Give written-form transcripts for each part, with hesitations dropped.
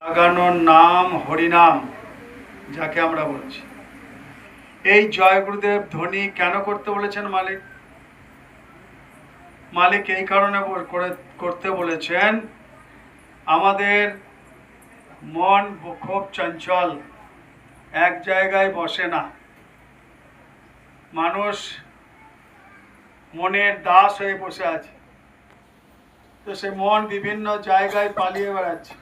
লাগানোর নাম হরিনাম, যাকে আমরা বলছি। এই জয় গুরুদেব ধ্বনি কেন করতে বলেছেন মালিক? মালিক এই কারণে করতে বলেছেন, আমাদের মন খুব চঞ্চল, এক জায়গায় বসে না। মানুষ মনের দাস হয়ে বসে আছে, তো সে মন বিভিন্ন জায়গায় পালিয়ে বেড়াচ্ছে।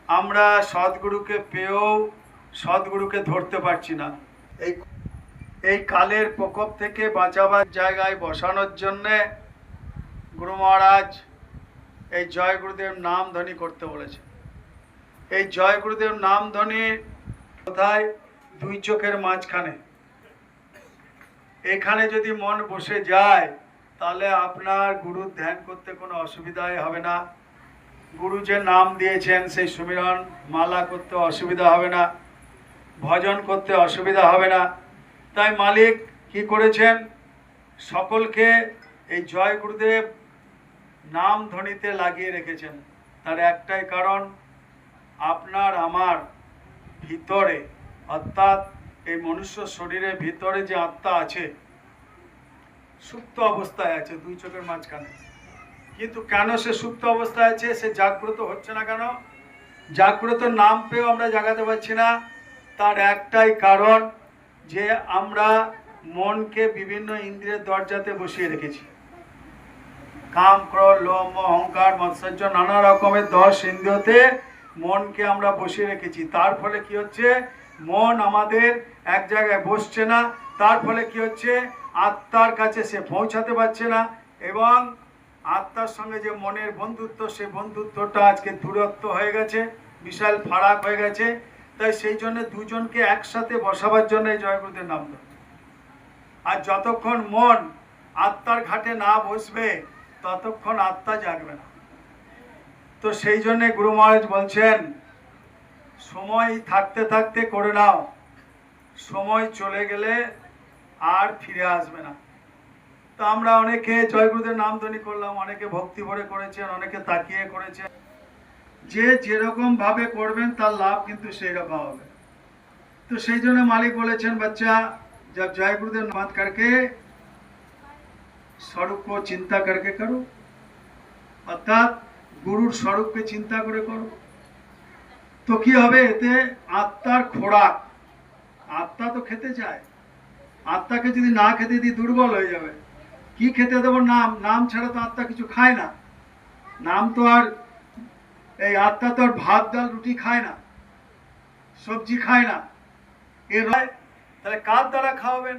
আমরা সদ্গুরুকে পেয়েও সদ্গুরুকে ধরতে পারছি না। এই কালের প্রকোপ থেকে বাঁচাবার জায়গায় বসানোর জন্যে গুরু মহারাজ এই জয় গুরুদেব নাম ধ্বনি করতে বলেছে। এই জয় গুরুদেব নাম ধ্বনি কোথায়? দুই চোখের মাঝখানে। এখানে যদি মন বসে যায় তাহলে আপনার গুরুর ধ্যান করতে কোনো অসুবিধাই হবে না। গুরু যে নাম দিয়েছেন সেই সুমিরন মালা করতে অসুবিধা হবে না, ভজন করতে অসুবিধা হবে না। তাই মালিক কি করেছেন? সকলকে এই জয় গুরুদেব নাম ধ্বনিতে লাগিয়ে রেখেছেন। তার একটাই কারণ, আপনার আমার ভিতরে, অর্থাৎ এই মনুষ্য শরীরের ভিতরে যে আত্মা আছে, সুপ্ত অবস্থায় আছে দুই চোখের মাঝখানে। কিন্তু কেন সে সুপ্ত অবস্থায় আছে? সে জাগ্রত হচ্ছে না কেন? জাগ্রত নাম পেয়েও আমরা জাগাতে পারছি না। তার একটাই কারণ যে আমরা মনকে বিভিন্ন ইন্দ্রিয়ের দরজাতে বসিয়ে রেখেছি। কাম, ক্রোধ, লোভ, মোহ, অহংকার, মৎসর্য, নানা রকমের 10 ইন্দ্রিয়তে মনকে আমরা বসিয়ে রেখেছি। তার ফলে কি হচ্ছে? মন আমাদের এক জায়গায় বসছে না। তার ফলে কি হচ্ছে? আত্মার কাছে সে পৌঁছাতে পারছে না, এবং আত্মার সঙ্গে যে মনের বন্ধুত্ব, সে বন্ধুত্বটা আজকে দূরত্ব হয়ে গেছে, বিশাল ফারাক হয়ে গেছে। তাই সেই জন্য দুজনকে একসাথে বসাবার জন্য এই জয়গুরুদের নাম দেব। আর যতক্ষণ মন আত্মার ঘাটে না বসবে ততক্ষণ আত্মা জাগবে না। তো সেই জন্যে গুরু মহারাজ বলছেন, সময় থাকতে থাকতে করে নাও, সময় চলে গেলে আর ফিরে আসবে না। তো আমরা অনেকে জয়গুরুদের নাম ধ্বনি করলাম, অনেকে ভক্তি ভরে করেছেন, অনেকে তাকিয়ে করেছেন। যে যেরকম ভাবে করবেন তার লাভ কিন্তু সেই রকম হবে। তো সেই জন্য মালিক বলেছেন, বাচ্চা जब जय गुरुदेव नाम करके स्वरूप को चिंता करके करो, অর্থাৎ গুরুর স্বরূপকে চিন্তা করে করো। তো কি হবে? এতে আত্মার খোরাক, আত্মা তো খেতে চায়। আত্মাকে যদি না খেতে দিই দুর্বল হয়ে যাবে। কি খেতে দেবো? নাম। নাম ছাড়া তো আত্মা কিছু খায় না। নাম তো আর, এই আত্মা তো আর ভাত ডাল রুটি খায় না, সবজি খায় না। এর তাহলে কার দ্বারা খাওয়াবেন?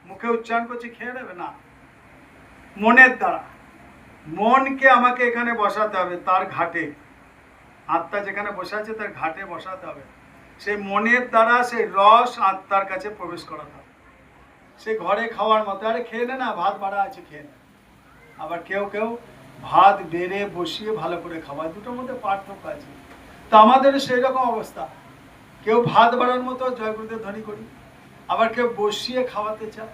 মুখে উচ্চারণ করছি খেয়ে নেবে না, মনের দ্বারা। মনকে আমাকে এখানে বসাতে হবে, তার ঘাটে। আত্মা যেখানে বসে আছে তার ঘাটে বসাতে হবে। সেই মনের দ্বারা সেই রস আত্মার কাছে প্রবেশ করাতে হবে। সে ঘরে খাওয়ার মতো, আরে খেয়ে নে না, ভাত বাড়া আছে খেয়ে নে। আবার কেউ কেউ ভাত বেড়ে বসিয়ে ভালো করে খাওয়ায়, দুটোর মধ্যে পার্থক্য আছে। তা আমাদেরও সেই রকম অবস্থা। কেউ ভাত বাড়ার মতো জয়গুরুদেব ধ্বনি করি, আবার কেউ বসিয়ে খাওয়াতে চায়,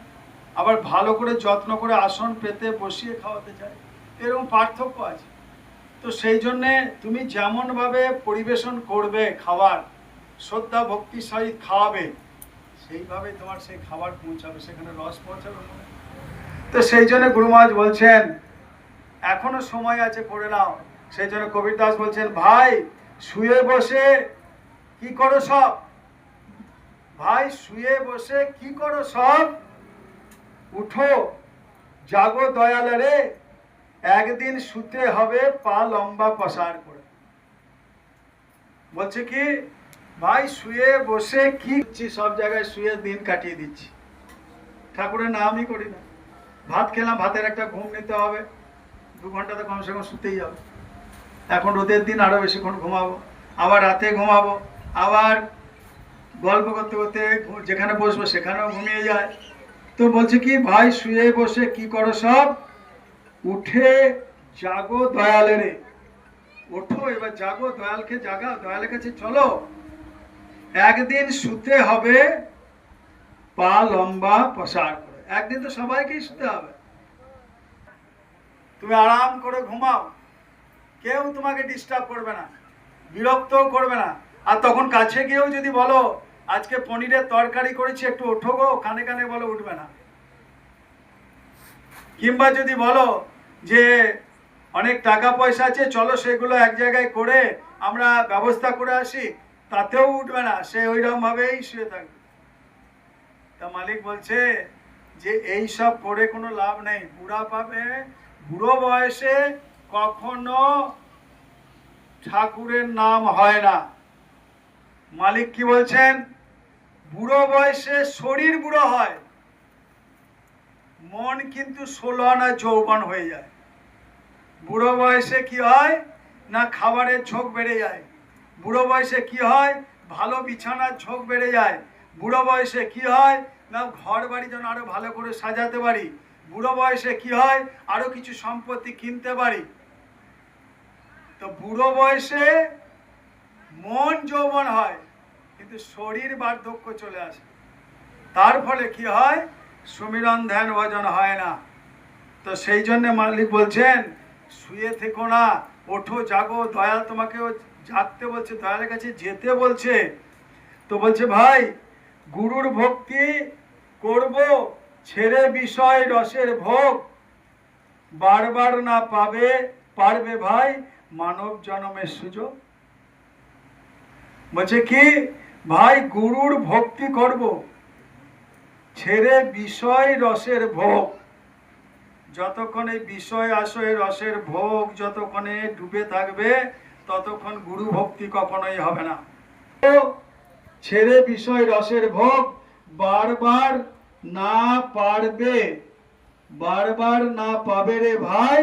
আবার ভালো করে যত্ন করে আসন পেতে বসিয়ে খাওয়াতে চায়। এরকম পার্থক্য আছে। তো সেই জন্যে তুমি যেমনভাবে পরিবেশন করবে খাবার, শ্রদ্ধা ভক্তির সহিত খাওয়াবে, সেইভাবে তোমার সেই খাবার পৌঁছাবে, সেখানে রস পৌঁছাবে। তো সেই জন্য গুরু মহারাজ বলছেন এখনো সময় আছে, করে নাও। সেই জন্য কবির দাস বলছেন, ভাই শুয়ে বসে কি করো সব? ভাই শুয়ে বসে কি করো সব? উঠো জাগো দয়ালে রে, একদিন শুতে হবে পা লম্বা পসার করে। বলছে কি, ভাই শুয়ে বসে কি করছি? সব জায়গায় শুয়ে দিন কাটিয়ে দিচ্ছি, ঠাকুরের নামই করি না। ভাত খেলাম, ভাতের একটা ঘুম নিতে হবে, 2 ঘন্টা তো কমসে কম শুতেই হবে। এখন রোদের দিন আরো বেশিক্ষণ ঘুমাবো, আবার রাতে ঘুমাবো, আবার গল্প করতে করতে যেখানে বসবো সেখানেও ঘুমিয়ে যায়। তো বলছে কি, ভাই শুয়ে বসে কি করো সব? উঠে জাগো দয়ালে রে। ওঠো, এবার জাগো, দয়ালকে জাগা, দয়ালের কাছে চলো। একদিন শুতে হবে পা লম্বা পসার করে। একদিন তো সবাইকেই শুতে হবে। তুমি আরাম করে ঘুমাও, কেউ তোমাকে ডিস্টার্ব করবে না। বিরক্তও করবে না। আর তখন কাছে গিয়েও যদি বলো আজকে পনিরের তরকারি করেছি একটু ওঠো গো, কানে কানে বলো, উঠবে না। কিংবা যদি বলো যে অনেক টাকা পয়সা আছে, চলো সেগুলো এক জায়গায় করে আমরা ব্যবস্থা করে আসি, তাতেও উঠবে না, সে ওইরকম ভাবেই শুয়ে থাকবে। তা মালিক বলছে যে এই সব করে কোনো লাভ নেই। বুড়া পাবে, বুড়ো বয়সে কখনো ঠাকুরের নাম হয় না। মালিক কি বলছেন, বুড়ো বয়সে শরীর বুড়ো হয়, মন কিন্তু 16 আনা যৌবন হয়ে যায়। বুড়ো বয়সে কি হয় না, খাবারের ঝোঁক বেড়ে যায়। বুড়ো বয়সে কি হয়, ভালো বিছানার ঝোঁক বেড়ে যায়। বুড়ো বয়সে কি হয় না, ঘর বাড়ি যেন আরো ভালো করে সাজাতে পারি। বুড়ো বয়সে কি হয়, আরো কিছু সম্পত্তি কিনতে পারি। তো বুড়ো বয়সে মন যৌবন হয়, কিন্তু শরীর বার্ধক্য চলে আসে। তার ফলে কি হয়, সুমিরন ধ্যান ভজন হয় না। তো সেই জন্য মালিক বলছেন শুয়ে থেকো না, ওঠো, জাগো। দয়াল তোমাকেও জাগতে বলছে, দয়ালের কাছে যেতে বলছে। তো বলছে ভাই গুরুর ভক্তি করব, ছেড়ে বিষয় রসের ভোগ, বারবার না পারবে ভাই মানব জন্মের সুযোগ। বলছে কি ভাই, গুরুর ভক্তি করব, ছেড়ে বিষয় রসের ভোগ। যতক্ষণ এই বিষয় আশয় রসের ভোগ যতক্ষণে ডুবে থাকবে, ততক্ষণ গুরু ভক্তি কখনোই হবে না। ছেড়ে বিষয় রসের ভোগ, বারবার না পাবে রে ভাই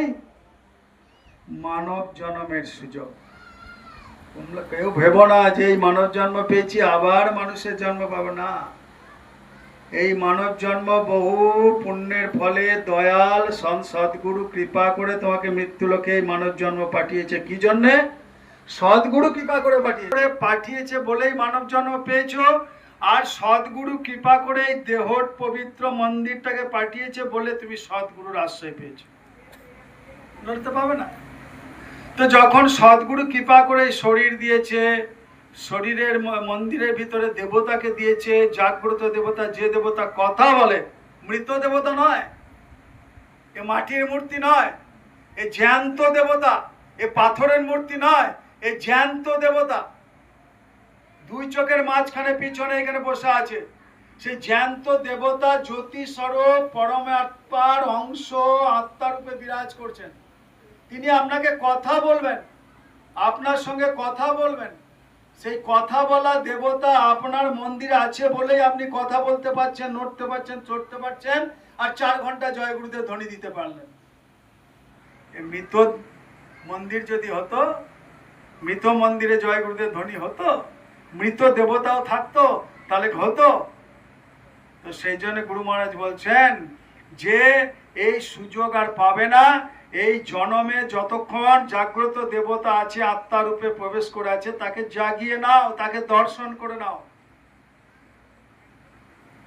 মানব জন্মের সুযোগ। তোমরা কেউ ভেবো না যে এই মানব জন্ম পেয়েছি আবার মানুষের জন্ম পাবো না। এই মানব জন্ম বহু পুণ্যের ফলে দয়াল সদ্গুরু কৃপা করে তোমাকে মৃত্যু লোকে এই মানব জন্ম পাঠিয়েছে। কি জন্যে? সদ্গুরু কৃপা করে পাঠিয়েছে বলেই মানব জন্ম পেয়েছো। আর সদ্গুরু কৃপা করে এই দেহর পবিত্র মন্দিরটাকে পাঠিয়েছে বলে তুমি সদ্গুরুর আশ্রয় পেয়েছো, লড়তে পাবে না। তো যখন সদ্গুরু কৃপা করে শরীর দিয়েছে, শরীরের মন্দিরের ভিতরে দেবতাকে দিয়েছে, জাগ্রত দেবতা, যে দেবতা কথা বলে, মৃত দেবতা নয়, এ মাটির মূর্তি নয়, এ জ্যান্ত দেবতা, এ পাথরের মূর্তি নয়, এ জ্যান্ত দেবতা। দুই চোখের মাঝখানে পিছনে এখানে বসে আছে সেই জ্যান্ত দেবতা, জ্যোতি স্বরূপ পরমাত্মার অংশ, আত্মার রূপে বিরাজ করছেন। তিনি আপনাকে কথা বলবেন, আপনার সঙ্গে কথা বলবেন। সেই কথা বলা দেবতা আপনার মন্দিরে আছে বলেই আপনি কথা বলতে পারছেন, নড়তে পারছেন, চড়তে পারছেন, আর 4 ঘন্টা জয় গুরুদেব ধ্বনি দিতে পারলেন। মৃত মন্দির যদি হতো, মৃত মন্দিরে জয় গুরুদেব ধ্বনি হতো, মৃত দেবতাও থাকতো, তাহলে হতো? তো সেই জন্য গুরু মহারাজ বলছেন যে এই সুযোগ আর পাবে না। এই জন্মে যতক্ষণ জাগ্রত দেবতা আছে, আত্মা রূপে প্রবেশ করে আছে, তাকে জাগিয়ে নাও, তাকে দর্শন করে নাও।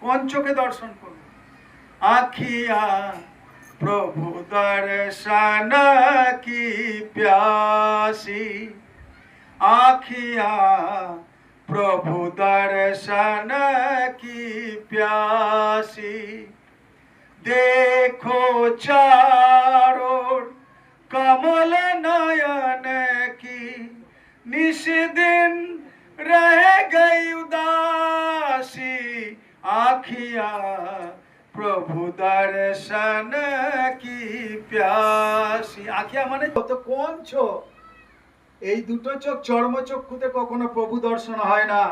কোন চোখে দর্শন করবে? আখিয়া প্রভু দর্শন কি প্যাসি, आखिया प्रभु दर्शन की प्यासी, देखो चारों कमल नयन की, निश दिन रह गई उदासी, आखिया प्रभु दर्शन की प्यासी। आखिया माने तो कौन छो? এই দুটো চোখ চর্মচক্ষুতে কখনো প্রভু দর্শন হয় না।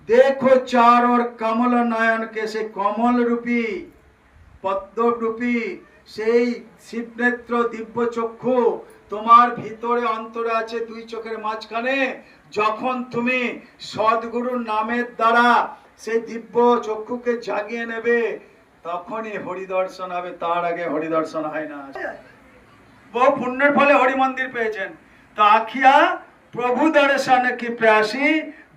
দেখো চার ওর কমল নয়ন কে, সে কমল রূপী পদ্ম রূপী সেই শিবনেত্র দিব্য চক্ষু তোমার ভিতরে অন্তরে আছে, দুই চোখের মাঝখানে। যখন তুমি সদ্গুরুর নামের দ্বারা সেই দিব্য চক্ষুকে জাগিয়ে নেবে, তখনই হরিদর্শন হবে, তার আগে হরিদর্শন হয় না। বহু পুণ্যের ফলে হরি মন্দির পেয়েছেন। तो आखिया प्रभु दर्शन की प्यासी,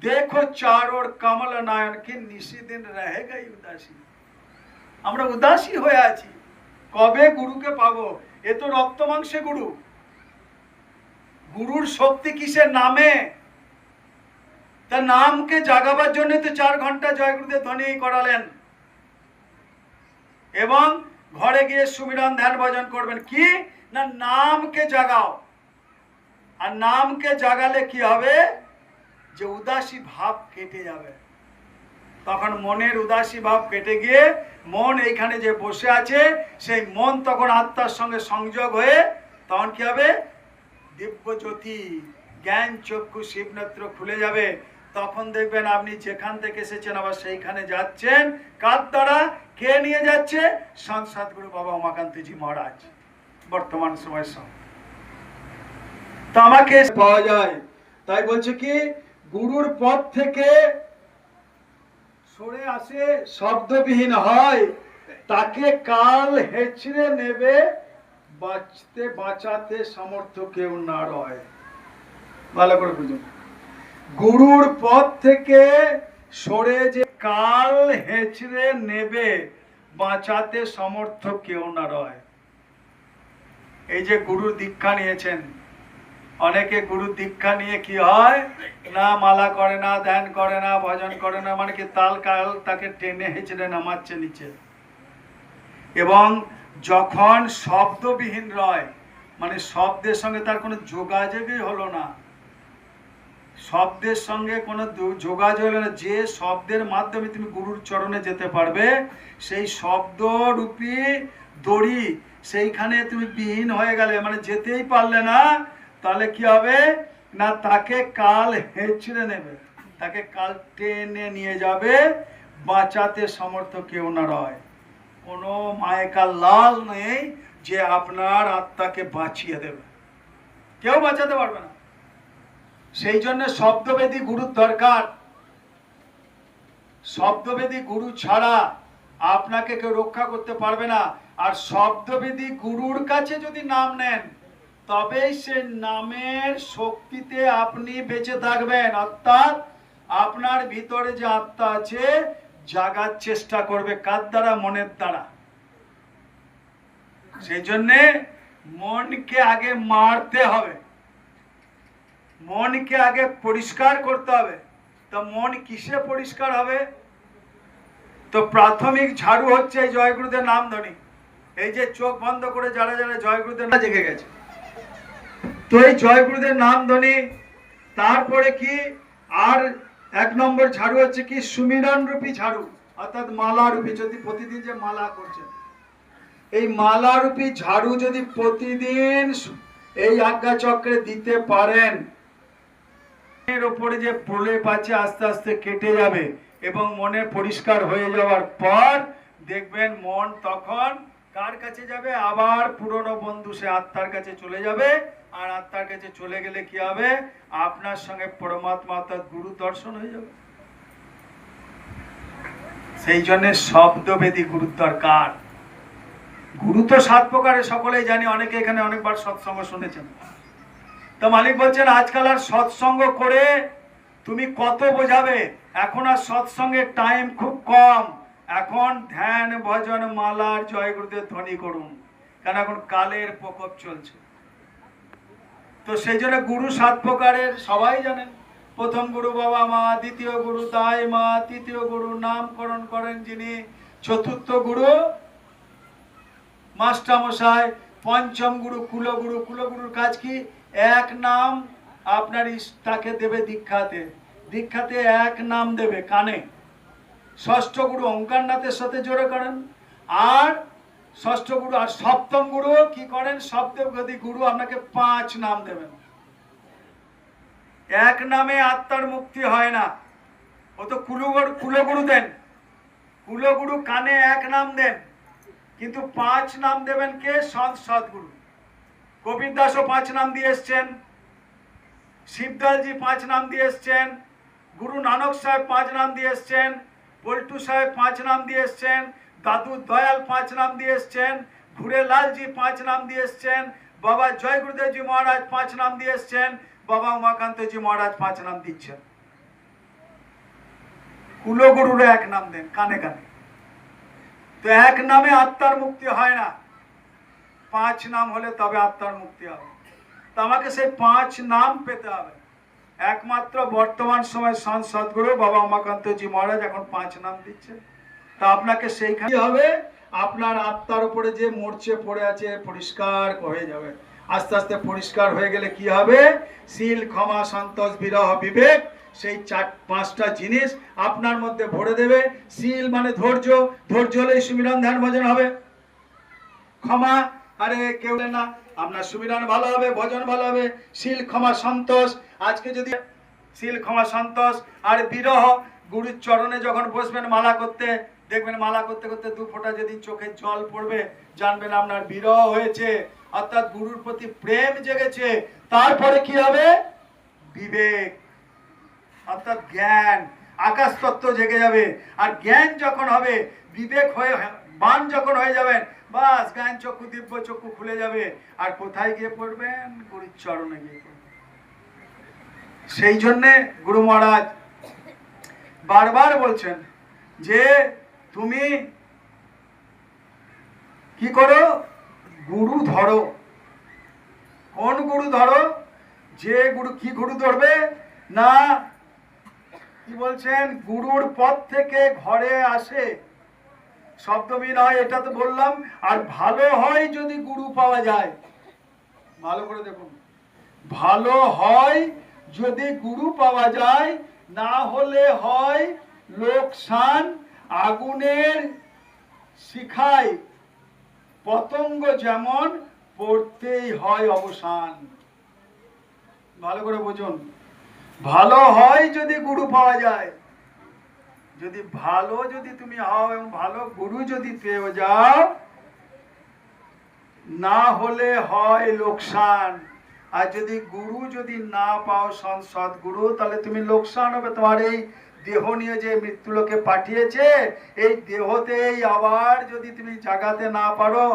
देखो चारों कमल नयन की, निशी दिन रह गई उदासी। আমরা উদাসী হয়ে আছি, কবে গুরুকে পাবো? এ তো রক্ত মাংসে গুরু। গুরুর শক্তি কিসের? নামে। তা নামকে জাগাবার জন্য তো 4 ঘন্টা জয় গুরুদেব ধ্বনি করালেন। এবং ঘরে গিয়ে সুমিরন ধ্যান ভজন করবেন। কি না, নামকে জাগাও। আর নামকে জাগালে কি হবে? যে উদাসী ভাব কেটে যাবে। তখন মনের উদাসী ভাব কেটে গিয়ে মন এইখানে যে বসে আছে, সেই মন তখন আত্মার সঙ্গে সংযোগ হয়ে তখন কি হবে? দিব্য জ্যোতি, জ্ঞান চক্ষু শিবনেত্র খুলে যাবে। তখন দেখবেন আপনি যেখান থেকে এসেছেন আবার সেইখানে যাচ্ছেন। কার দ্বারা? কে নিয়ে যাচ্ছে? সন্ত সদ্গুরু বাবা উমাকান্তজি মহারাজ বর্তমান সময়ের সঙ্গে। তো আমাকে পাওয়া যায়। তাই বলছে কি, গুরুর পথ থেকে সরে আসে, শব্দবিহীন হয়, তাকে কাল হেঁচড়ে নেবে, বাঁচাতে সামর্থ্য কেউ না রয়। ভালো করে বুঝুন। গুরুর পথ থেকে সরে যে কাল হেঁচড়ে নেবে, বাঁচাতে সামর্থ্য কেউ না রয়। এই যে গুরুর দীক্ষা নিয়েছেন, অনেকে গুরু দীক্ষা নিয়ে কি হয় না, মালা করে না, ধ্যান করে না, ভজন করে না, মানে কি তাল কাল তাকে টেনে হেঁচড়ে নামাচ্ছে নিচে। এবং যখন শব্দবিহীন রয়, মানে শব্দের সঙ্গে তার কোনো যোগাযোগই হলো না, শব্দের সঙ্গে কোনো যোগাযোগ হলো না, যে শব্দের মাধ্যমে তুমি গুরুর চরণে যেতে পারবে, সেই শব্দরূপী দড়ি সেইখানে তুমি বিহীন হয়ে গেলে, মানে যেতেই পারলে না, তাহলে কি হবে না, তাকে কাল হেঁচড়ে নেবে, তাকে কাল টেনে নিয়ে যাবে, বাঁচাতে সমর্থ কেউ না রয়। কোনো মায়কা লাল নেই যে আপনার আত্মাকে বাঁচিয়ে দেবে, কেউ বাঁচাতে পারবে না। সেই জন্য শব্দবেদী গুরুর দরকার। শব্দবেদী গুরু ছাড়া আপনাকে কেউ রক্ষা করতে পারবে না। আর শব্দবেদী গুরুর কাছে যদি নাম নেন, তবেই সে নামের শক্তিতে আপনি বেঁচে থাকবেন। অর্থাৎ আপনার ভিতরে যে আত্মা আছে, জাগার চেষ্টা করবে। কার দ্বারা? মনের দ্বারা। সেই জন্যে মনকে আগে মারতে হবে, মনকে আগে পরিষ্কার করতে হবে। তো মন কিসে পরিষ্কার হবে? তো প্রাথমিক ঝাড়ু হচ্ছে এই জয়গুরুদের নাম ধ্বনি। এই যে চোখ বন্ধ করে যারা যারা জয়গুরুদের নাম জেগে গেছে, তো এই জয়গুরুদের নাম ধ্বনি। তারপরে কি, আর 1 নম্বর ঝাড়ু হচ্ছে কি, সুমিরন রূপী ঝাড়ু, অর্থাৎ মালা রূপী। যদি প্রতিদিন যে মালা করছেন, এই মালা রূপী ঝাড়ু যদি প্রতিদিন এই আজ্ঞা চক্রে দিতে পারেন, এর উপরে যে প্রলেপ আছে আস্তে আস্তে কেটে যাবে। এবং মনে পরিষ্কার হয়ে যাওয়ার পর দেখবেন মন তখন কার কাছে যাবে? আবার পুরনো বন্ধু সে আত্মার কাছে চলে যাবে। আর আত্মার কাছে চলে গেলে কি হবে? আপনার সঙ্গে পরমাত্মা অর্থাৎ গুরু দর্শন হয়ে যাবে। সেই জন্য শব্দবেদী গুরুর দরকার। গুরু তো 7 প্রকারের, সকলেই জানি, অনেকে এখানে অনেকবার সৎসঙ্গ শুনেছেন। তো মালিক বলছেন, আজকাল আর সৎসঙ্গ করে তুমি কত বোঝাবে? এখন আর সৎসঙ্গের টাইম খুব কম। এখন ধ্যান ভজন মালার জয় গুরুদেব ধ্বনি করুন, কারণ এখন কালের প্রকোপ চলছে। তো সেই জন্য গুরু 7 প্রকারের, সবাই জানেন। প্রথম গুরু বাবা মা, দ্বিতীয় গুরু দাই মা, তৃতীয় গুরু নামকরণ করেন যিনি, চতুর্থ গুরু মাস্টারমশাই, পঞ্চম গুরু কুলগুরু। কুলগুরুর কাজ কি? এক নাম আপনার তাকে দেবে দীক্ষাতে, দীক্ষাতে এক নাম দেবে কানে। ষষ্ঠ গুরু ওঙ্কারনাথের সাথে জোরে করেন। আর ষষ্ঠ গুরু আর সপ্তম গুরু কি করেন? শব্দবেদী গুরু আপনাকে 5 নাম দেবেন। এক নামে আত্মার মুক্তি হয় না। ও তো কুলগুরু দেন, কুলগুরু কানে এক নাম দেন, কিন্তু 5 নাম দেবেন কে? সন্ত সদ্গুরু। কবির দাসও 5 নাম দিয়ে এসছেন, শিবদয়ালজি 5 নাম দিয়ে এসছেন, গুরু নানক সাহেব 5 নাম দিয়ে এসছেন, পল্টু সাহেব 5 নাম দিয়ে এসছেন, দাদু দয়াল 5 নাম দিয়ে এসছেন, ঘুরে লালজি 5 নাম দিয়ে এসছেন, বাবা জয় গুরুদেবজি মহারাজ 5 নাম দিয়ে এসছেন, বাবা উমাকান্তজি মহারাজ 5 নাম দিচ্ছেন। কুলগুরুরা 1 নাম দেন কানে কানে। তো এক নামে আত্মার মুক্তি হয় না, 5 নাম হলে তবে আত্মার মুক্তি হবে। তো আমাকে সেই 5 নাম পেতে হবে। একমাত্র বর্তমান সময় সন্ত সদ্গুরু বাবা উমাকান্তজি মহারাজ এখন 5 নাম দিচ্ছে। তা আপনাকে সেইখানে হবে, আপনার আত্মার উপরে যে মরচে পড়ে আছে পরিষ্কার হয়ে যাবে। আস্তে আস্তে পরিষ্কার হয়ে গেলে কি হবে? শীল, ক্ষমা, সন্তোষ, বিরহ, বিবেক, সেই 5টা জিনিস আপনার মধ্যে ভরে দেবে। শীল মানে ধৈর্য, ধৈর্য হলে সুমিরন ধ্যান ভজন হবে। ক্ষমা, আরে কেউ না, আপনার সুমিরন ভালো হবে, ভজন ভালো হবে। শীল, ক্ষমা, সন্তোষ, আজকে যদি শীল, ক্ষমা, সন্তোষ। আর বিরহ, গুরুর চরণে যখন বসবেন মালা করতে, দেখবেন মালা করতে করতে 2 ফোঁটা যদি চোখে জল পড়বে, জানবেন আপনার বিরহ হয়েছে, অর্থাৎ গুরুর প্রতি প্রেম জেগেছে। তারপরে কি হবে? বিবেক, অর্থাৎ জ্ঞান, আকাশ তত্ত্ব জেগে যাবে। আর জ্ঞান যখন হবে, বিবেক হয়ে বান যখন হয়ে যাবেন, বাস জ্ঞান চক্ষু, দিব্য চক্ষু খুলে যাবে। আর কোথায় গিয়ে পড়বেন? গুরুর চরণে গিয়ে পড়বেন। সেই জন্যে গুরু মহারাজ বারবার বলছেন যে তুমি কি করো? গুরু ধরো। কোন গুরু ধরো? যে গুরু, কি গুরু ধরবে না, কি বলছেন? গুরুর পথ থেকে ঘরে আসে, শব্দবিহীন হয়, এটা তো বললাম। আর ভালো হয় যদি গুরু পাওয়া যায়, ভালো করে দেখুন, ভালো হয় যদি গুরু পাওয়া যায়, না হলে হয় লোকসান। আগুনের শিখায় পতঙ্গ যেমন, পড়তেই হয় অবসান। ভালো করে বুঝুন, ভালো হয় যদি গুরু পাওয়া যায়, যদি ভালো যদি তুমি হও এবং ভালো গুরু যদি পেয়ে যাও, না হলে হয় লোকসান। আর যদি গুরু যদি না পাও, সদ্গুরু, তাহলে তুমি লোকসান হবে। তোমার এই দেহ নিয়ে যে মৃত্যুলোকে পাঠিয়েছে, এই দেহতেই আবার যদি তুমি জাগাতে না পারো,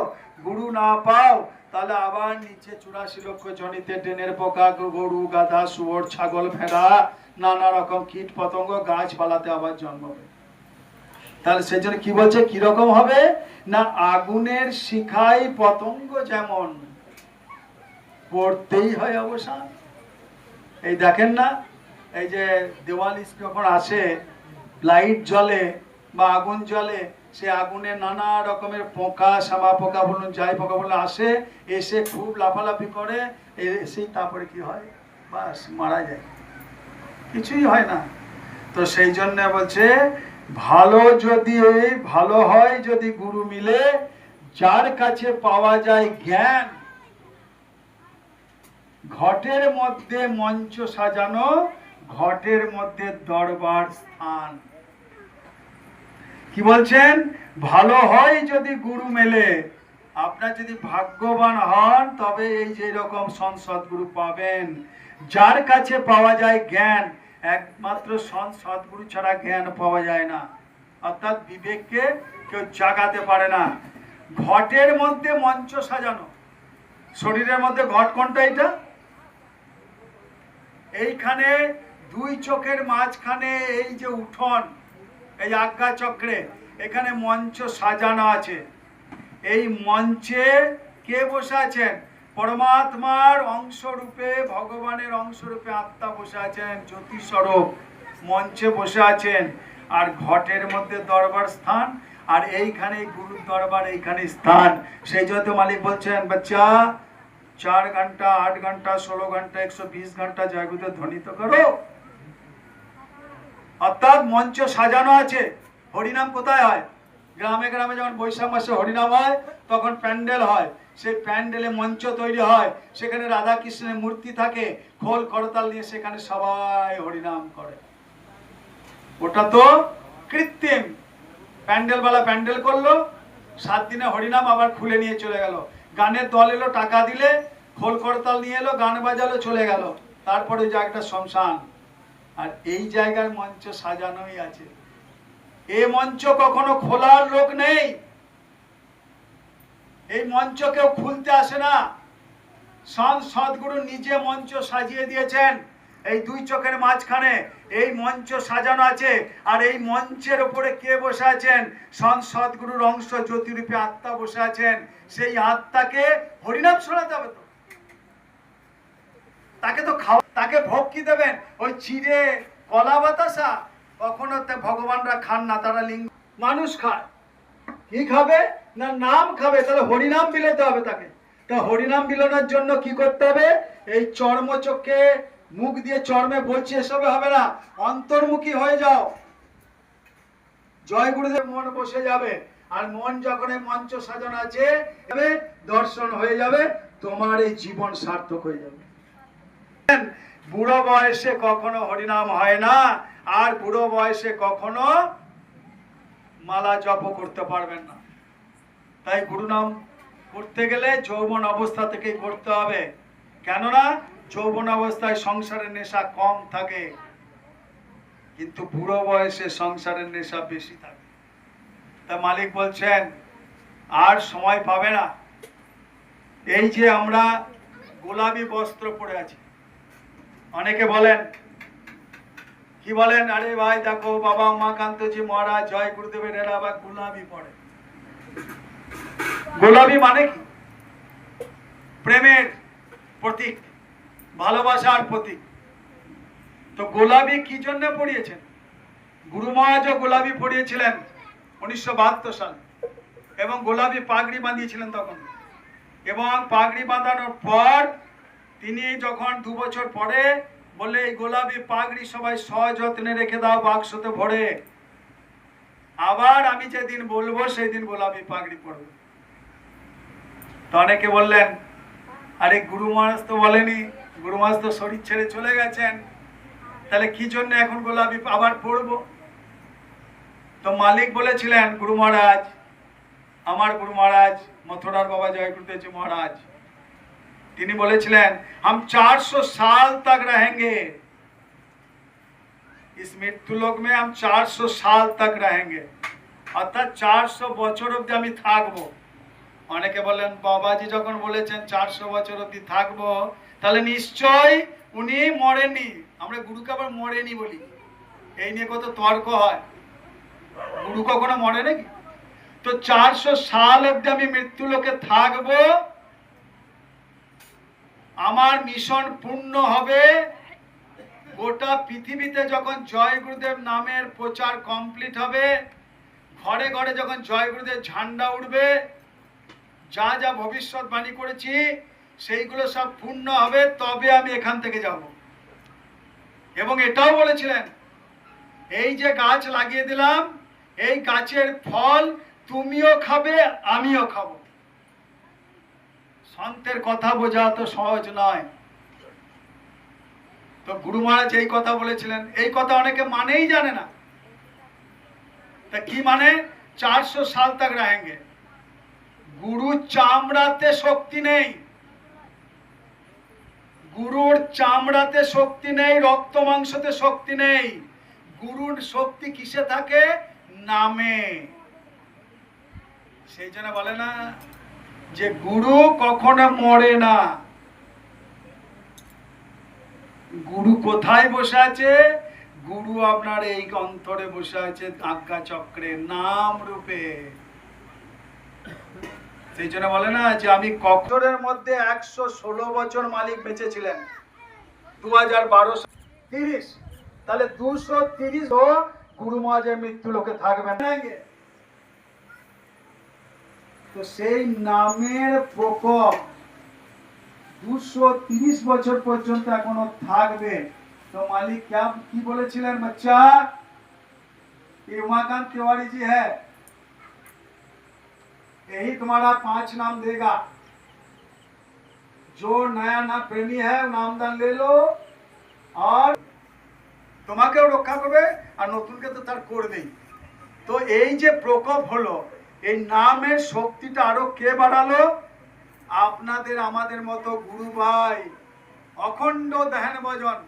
গুরু না পাও, তাহলে আবার নিচে 84 লক্ষ জনিতে ড্রেনের পোকা, গরু, গাধা, শুয়োর, ছাগল, ভেড়া, নানা রকম কীট পতঙ্গ, গাছপালাতে আবার জন্মাবে। তাহলে সেই জন্য কি বলছে, কিরকম হবে না, আগুনের শিখায় পতঙ্গ যেমন, পড়তেই হয় অবসান। এই দেখেন না, এই যে দেওয়ালি যখন আসে, লাইট জ্বলে বা আগুন জ্বলে, সে আগুনে নানা রকমের পোকা, শামা পোকা বলুন, যাই পোকা বলুন, আসে, এসে খুব লাফালাফি করে, এসেই তারপরে কি হয়? বাস মারা যায়, কিছুই হয় না। তো সেই জন্য বলছে, ভালো যদি ভালো হয় যদি গুরু মিলে, যার কাছে পাওয়া যায় জ্ঞান। ঘটের মধ্যে মঞ্চ সাজানো, ঘটের মধ্যে দরবার স্থান। কি বলছেন? ভালো হয় যদি গুরু মেলে, আপনার যদি ভাগ্যবান হন, তবে এই যে রকম সদ্গুরু পাবেন। যার কাছে পাওয়া যায় জ্ঞান, একমাত্র সদ্গুরু ছাড়া জ্ঞান পাওয়া যায় না। অর্থাৎ বিবেককে কেউ জাগাতে পারে না। ঘটের মধ্যে মঞ্চ সাজানো, শরীরের মধ্যে ঘট কোনটা? এটা এইখানে 2 চোখের মাঝখানে এই যে উঠোন, এই আজ্ঞা চক্রে, এখানে মঞ্চ সাজানো আছে। এই মঞ্চে কে বসে আছেন? পরমাত্মার অংশরূপে, ভগবানের অংশরূপে আত্মা বসে আছেন, জ্যোতি স্বরূপ মঞ্চে বসে আছেন। আর ঘটের মধ্যে দরবার স্থান, আর এইখানে গুরুর দরবার, এইখানে স্থান। সেই জন্য মালিক বলছেন, বাচ্চা 4 ঘন্টা, 8 ঘন্টা, 16 ঘন্টা, 120 ঘন্টা জয়গুরুদেব ধ্বনিত করো। অর্থাৎ মঞ্চ সাজানো আছে। হরিনাম কোথায় হয়? গ্রামে গ্রামে যখন বৈশাখ মাসে হরিনাম হয়, তখন প্যান্ডেল হয়। সেই প্যান্ডেলে মঞ্চ তৈরি হয়, সেখানে রাধা কৃষ্ণের মূর্তি থাকে, খোল করতাল নিয়ে সেখানে সবাই হরিনাম করে। ওটা তো কৃত্রিম। প্যান্ডেলওয়ালা প্যান্ডেল করলো, 7 দিনে হরিনাম আবার খুলে নিয়ে চলে গেল। গানের দল এলো, টাকা দিলে, খোল করতাল নিয়ে এলো, গান বাজালো, চলে গেল। তারপরে ওই জায়গাটা শ্মশান। আর এই জায়গায় মঞ্চ সাজানোই আছে। এই মঞ্চ কখনো খোলার লোক নেই, এই মঞ্চ কেউ খুলতে আসে না। সদ্গুরু নিজে মঞ্চ সাজিয়ে দিয়েছেন। এই 2 চোখের মাঝখানে এই মঞ্চ সাজানো আছে। আর এই মঞ্চের উপরে কে বসে আছেন? সদ্গুরুর অংশ জ্যোতিরূপে আত্মা বসে আছেন। সেই আত্মাকে হরিনাম শোনাতে হবে। তো তাকে তো খাওয়া, তাকে ভোগ কি দেবেন? ওই চিড়ে কলা বাতাসা? কখনো ভগবানরা খান না, তারা লিঙ্গ মানুষ খায়। কি খাবে না? নাম খাবে। তাহলে হরিনাম বিলাতে হবে তাকে। তা হরিনাম বিলানোর জন্য কি করতে হবে? এই চর্মচক্ষে মুখ দিয়ে চর্মে বলছি এসবে হবে না, অন্তর্মুখী হয়ে যাও। জয় গুরুদেব মন বসে যাবে, আর মন যখন এই মঞ্চ সাজানো আছে দর্শন হয়ে যাবে, তোমার এই জীবন সার্থক হয়ে যাবে। বুড়ো বয়সে কখনো হরিনাম হয় না, আর বুড়ো বয়সে কখনো মালা জপ করতে পারবেন না। তাই গুরু নাম করতে গেলে যৌবন অবস্থা থেকেই করতে হবে। কেননা যৌবন অবস্থায় সংসারের নেশা কম থাকে, কিন্তু বুড়ো বয়সে সংসারের নেশা বেশি থাকে। তা মালিক বলছেন আর সময় পাবে না। এই যে আমরা গোলাপি বস্ত্র পরে আছি, অনেকে বলেন কি বলেন, আরে ভাই দেখো বাবা উমাকান্তজি মহারাজ জয় গুরুদেবের এরা আবার গোলাপি পরে। গোলাপি মানে কি? প্রেমের প্রতীক, ভালোবাসার প্রতীক। তো গোলাপি কি জন্য পড়িয়েছেন? গুরু মহারাজও গোলাপি পড়িয়েছিলেন 1972 সালে, এবং গোলাপি পাগড়ি বাঁধিয়েছিলেন তখন। এবং পাগড়ি বাঁধানোর পর তিনি যখন 2 বছর পরে বললে এই গোলাপি পাগড়ি সবাই সযত্নে রেখে দাও বাক্সতে ভরে, আবার আমি যেদিন বলবো সেই দিন গোলাপি পাগড়ি পরবে। তো অনেকে বললেন আরে গুরু মহারাজ তো বলেনি, গুরু মহারাজ তো শরীর ছেড়ে চলে গেছেন, তাহলে কি জন্য এখন গোলাপি আবার পরবো? তো মালিক বলেছিলেন, গুরু মহারাজ, আমার গুরু মহারাজ মথুরার বাবা জয় গুরুদেব মহারাজ, তিনি বলেছিলেন हम 400 साल तक रहेंगे, इस मृत्यु लोक में हम 400 साल तक रहेंगे, অর্থাৎ 400 বছর অবধি আমি থাকবো। অনেকে বলেন বাবাজি যখন বলেছেন 400 বছর অবধি থাকবো, তাহলে নিশ্চয় উনি মরেননি। আমরা গুরুকে আবার মরেনি বলি, এই নিয়ে কত তর্ক হয়। গুরু কখনো মরে নাকি? তো 400 সাল অবধি আমি মৃত্যু লোকে থাকবো, আমার মিশন পূর্ণ হবে। গোটা পৃথিবীতে যখন জয় গুরুদেব নামের প্রচার কমপ্লিট হবে, ঘরে ঘরে যখন জয় গুরুদেব ঝান্ডা উঠবে, যা যা ভবিষ্যৎবাণী করেছি সেইগুলো সব পূর্ণ হবে, তবে আমি এখান থেকে যাব। এবং এটাও বলেছিলেন এই যে গাছ লাগিয়ে দিলাম, এই গাছের ফল তুমিও খাবে আমিও খাবো। সন্তের কথা বোঝা তো সহজ নয়। তো গুরু মহারাজ এই কথা বলেছিলেন, এই কথা অনেকে মানেই জানে না। তা কি মানে 400 সাল তক रहेंगे? গুরুর চামড়াতে শক্তি নেই, গুরুর চামড়াতে শক্তি নেই, রক্ত মাংসতে শক্তি নেই। গুরুর শক্তি কিসে থাকে? নামে। সেই জন্য বলে না যে গুরু কখনো মরে না। গুরু কোথায় বসে আছে? গুরু আপনার এই অন্তরে বসে আছে, আজ্ঞা চক্রে নাম রূপে। সেই জন্য বলে না যে আমি কখরের মধ্যে 116 বছর মালিক বেঁচে ছিলেন, 2012 30, তাহলে 230 গুরু মহারাজের মৃত্যু লোকে থাকবেন। তো সেই নামের প্রকোপ 230 বছর পর্যন্ত এখনো থাকবে। तो मालिक क्या की बोलेছিলেন, बच्चा ये उमाकांत तिवारी जी है, यही तुम्हारा 5 नाम देगा। जो नया ना प्रेमी है नामदान ले लो, और তোমাকেও রক্ষা করবে আর নতুনকে তো তার করবেই। তো এই যে প্রকোপ হলো, এই নামের শক্তিটা আরো কে বাড়ালো? আপনাদের আমাদের মতো গুরু ভাই অখণ্ড ধ্যান ভজন,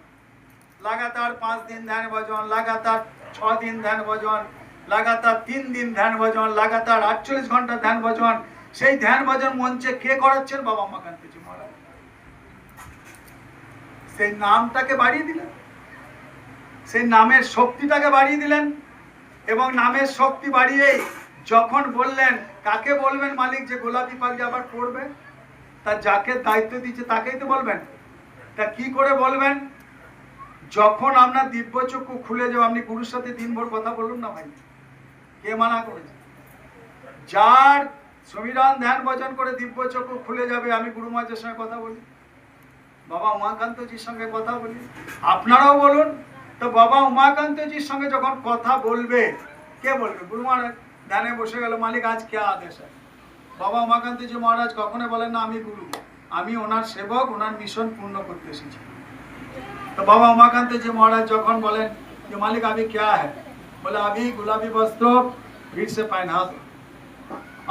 লাগাতার 5 दिन ধ্যান ভজন, লাগাতার 6 दिन ধ্যান ভজন, লাগাতার 3 दिन ধ্যান ভজন, লাগাতার 48 ঘন্টা ধ্যান ভজন। সেই ধ্যান ভজন মঞ্চে কে করাচ্ছেন? বাবা উমাকান্তজি মহারাজ। সেই নামটাকে বাড়িয়ে দিলেন, সেই নামের শক্তিটাকে বাড়িয়ে দিলেন। এবং নামের শক্তি বাড়িয়েই যখন বললেন কাকে বলবেন মালিক যে গোলাপি পাগড়ি আবার পরবে, তা যাকে দায়িত্ব দিচ্ছে তাকেই তো বলবেন। তা কি করে বলবেন? যখন আপনার দিব্য চক্ষু খুলে যাবে, আপনি গুরুর সাথে দিনভর কথা বলুন না ভাই, কে মানা করেছে? যার সমীরণ ধ্যান ভজন করে দিব্য চক্ষু খুলে যাবে, আমি গুরু মহারাজের সঙ্গে কথা বলি, বাবা উমাকান্তজির সঙ্গে কথা বলি, আপনারাও বলুন। তো বাবা উমাকান্তজির সঙ্গে যখন কথা বলবে, কে বলবে? গুরু মহারাজ ধ্যানে বসে গেল, মালিক আজ কে আদেশ আছে? বাবা উমাকান্তজি মহারাজ কখনো বলেন না আমি গুরু, আমি ওনার সেবক, ওনার মিশন পূর্ণ করতে এসেছি। तो बाबा उमाकांत जी महाराज যখন বলেন যে মালিক अभी क्या है, बोले अभी गुलाबी वस्त्र फिर से पहना दो,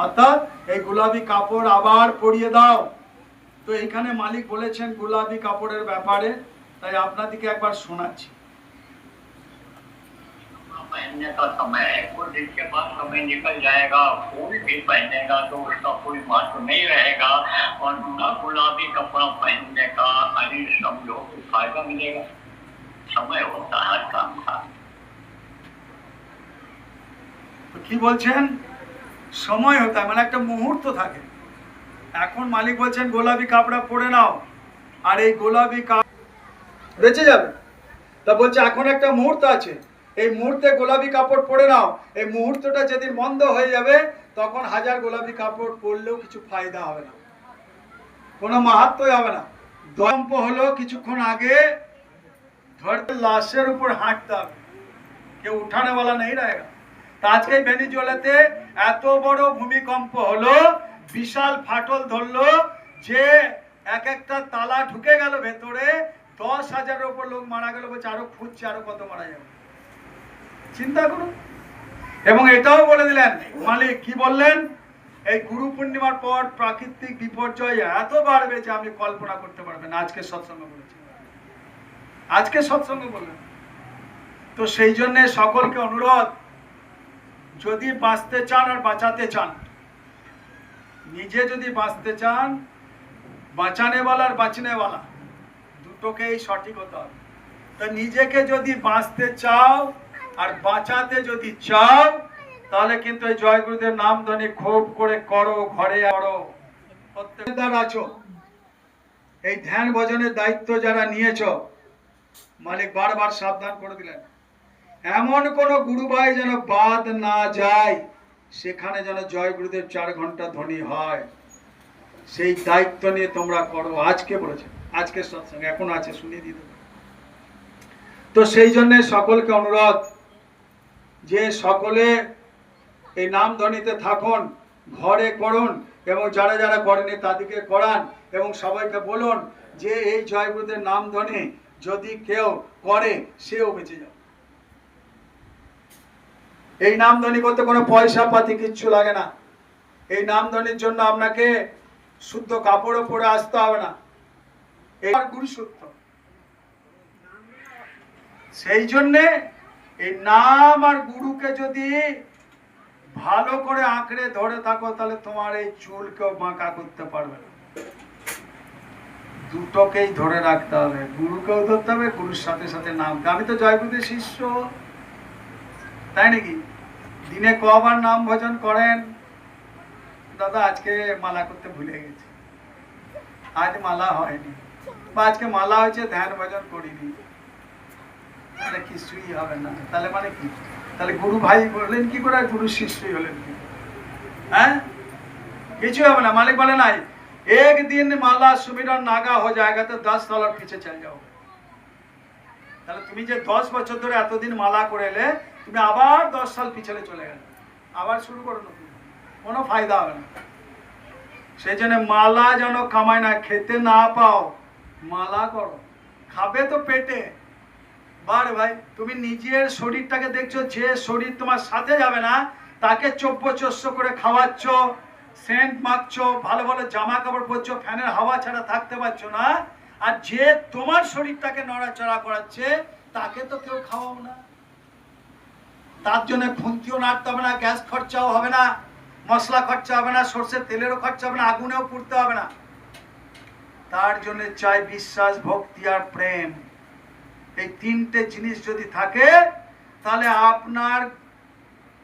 অর্থাৎ এই গোলাপি কাপড় আবার পরিয়ে দাও। তো এখানে মালিক বলেছেন গোলাপি কাপড়ের ব্যাপারে, তাই আপনাদেরকে একবার শোনাচ্ছি। पहनने का समय है, कुछ दिन के बाद समय निकल जाएगा, फूल भी पहनेगा तो उसका कोई महत्व नहीं रहेगा, और न गुलाबी कपड़ा पहनने का हरी समझो को फायदा मिलेगा। समय होता है हर काम का। তো কি বলছেন? সময় হতে হয়, মানে একটা মুহূর্ত থাকে। এখন মালিক বলছেন গোলাপি কাপড়া পরে নাও, আর এই গোলাপি কাপড় বেঁচে যাবে। তা বলছে এখন একটা মুহূর্ত আছে, এই মুহূর্তে গোলাপি কাপড় পরে নাও, এই মুহূর্তটা যেদিন বন্ধ হয়ে যাবে তখন হাজার গোলাপি কাপড় পরলেও কিছু ফায়দা হবে না, কোনো মাহাত্ম্যই হবে না। দম্প হলো কিছুক্ষণ আগে ধরতে লাশের উপর হাঁটতে হবে, কেউ উঠানে वाला नहीं रहेगा। তা আজকে ভেনিজুয়েলাতে এত বড় ভূমিকম্প হলো, বিশাল ফাটল ধরলো, যে এক একটা তালা ঢুকে গেল ভেতরে, 10,000-এর উপর লোক মারা গেল। বলছে আরো খুঁজছে আরো কত মারা যাবে, চিন্তা করুন। এবং এটাও বলে দিলেন মালিক, কি বললেন? এই গুরু পূর্ণিমার পর প্রাকৃতিক বিপর্যয় এত বাড়বে যে আপনি কল্পনা করতে পারবেন। আজকে সৎসঙ্গ বলেছেন, আজকে সৎসঙ্গ বললেন। তো সেই জন্য সকলকে অনুরোধ, যদি বাঁচতে চান আর বাঁচাতে চান, নিজে যদি বাঁচতে চান, বাঁচানেওয়ালা আর বাঁচনেওয়ালা দুটোকেই সঠিক হতে হবে। তো নিজেকে যদি বাঁচতে চাও আর বাঁচাতে যদি চাও, তাহলে কিন্তু এই জয় গুরুদেব নাম ধ্বনি খুব করে করো, ঘরে করো। প্রত্যেকবার আছো, এই ধ্যান ভজনের দায়িত্ব যারা নিয়েছো, মালিক বারবার সাবধান করে দিলেন, এমন কোন গুরু ভাই যেন বাদ না যায়, সেখানে যেন জয় গুরুদেব 4 ঘন্টা ধ্বনি হয়, সেই দায়িত্ব নিয়ে তোমরা করো। আজকে বলেছে, আজকে সৎসঙ্গ এখন আছে, শুনিয়ে দিতে। তো সেই জন্য সকলকে অনুরোধ যে সকলে এই নাম ধ্বনিতে থাকুন, ঘরে করুন, এবং যারা যারা করেনি তাদেরকে করান, এবং সবাইকে বলুন যে এই জয় গুরুদেব নাম ধ্বনি যদি কেউ করে সেও বেঁচে যাবে। এই নাম ধ্বনি করতে কোনো পয়সা পাতি কিচ্ছু লাগে না। এই নাম ধ্বনির জন্য আপনাকে শুদ্ধ কাপড়ও পরে আসতে হবে না, এর গুরু সূত্র। সেই জন্যে এই নাম আর গুরুকে যদি ভালো করে আঁকড়ে ধরে থাকো, তাহলে তোমার এই চুল কেউ বাঁকা করতে পারবে না। দুটোকেই ধরে রাখতে হবে, গুরুকেও ধরতে হবে, গুরুর সাথে সাথে নামকে। আমি তো জয়গুরুদেব শিষ্য, তাই নাকি? দিনে কবার নাম ভজন করেন? দাদা আজকে মালা করতে ভুলে গেছি, আজ মালা হয়নি, বা আজকে মালা হয়েছে ধ্যান ভজন করিনি, তাহলে কিছুই হবে না। তাহলে মানে কি? তাহলে গুরু ভাই বললেন কি করে, গুরু শিষ্যই হলেন কি? হ্যাঁ, কিছু হবে না। মালিক বলে নাই एक दिन माला सुमिरन नागा हो जाएगा तो 10 साल और पीछे चल जाओ। তাহলে তুমি যে 10 বছর ধরে এতদিন মালা করে এলে, তুমি আবার 10 সাল পিছলে চলে গেলে, আবার শুরু করো নতুন, কোনো ফায়দা হবে না। সেই জন্য মালা যেন কামাই না, খেতে না পাও, মালা করো। খাবে তো পেটে। বারে ভাই, তুমি নিজের শরীরটাকে দেখছো, যে শরীর তোমার সাথে যাবে না তাকে চব্য-চস্য করে খাওয়াচ্ছ, সেন্ট মাখছো, ভালো ভালো জামা কাপড় পরছো, ফ্যানের হাওয়া ছাড়া থাকতে পারছো না, আর যে তোমার শরীরটাকে নড়াচড়া করাচ্ছে তাকে তো কেউ খাওয়াও না। তার জন্য খুন্তিও নাড়তে হবে না, গ্যাস খরচাও হবে না, মশলা খরচা হবে না, সর্ষের তেলেরও খরচা হবে না, আগুনেও পুড়তে হবে না। তার জন্য চাই বিশ্বাস, ভক্তি আর প্রেম। এই তিনটে জিনিস যদি থাকে, তাহলে আপনার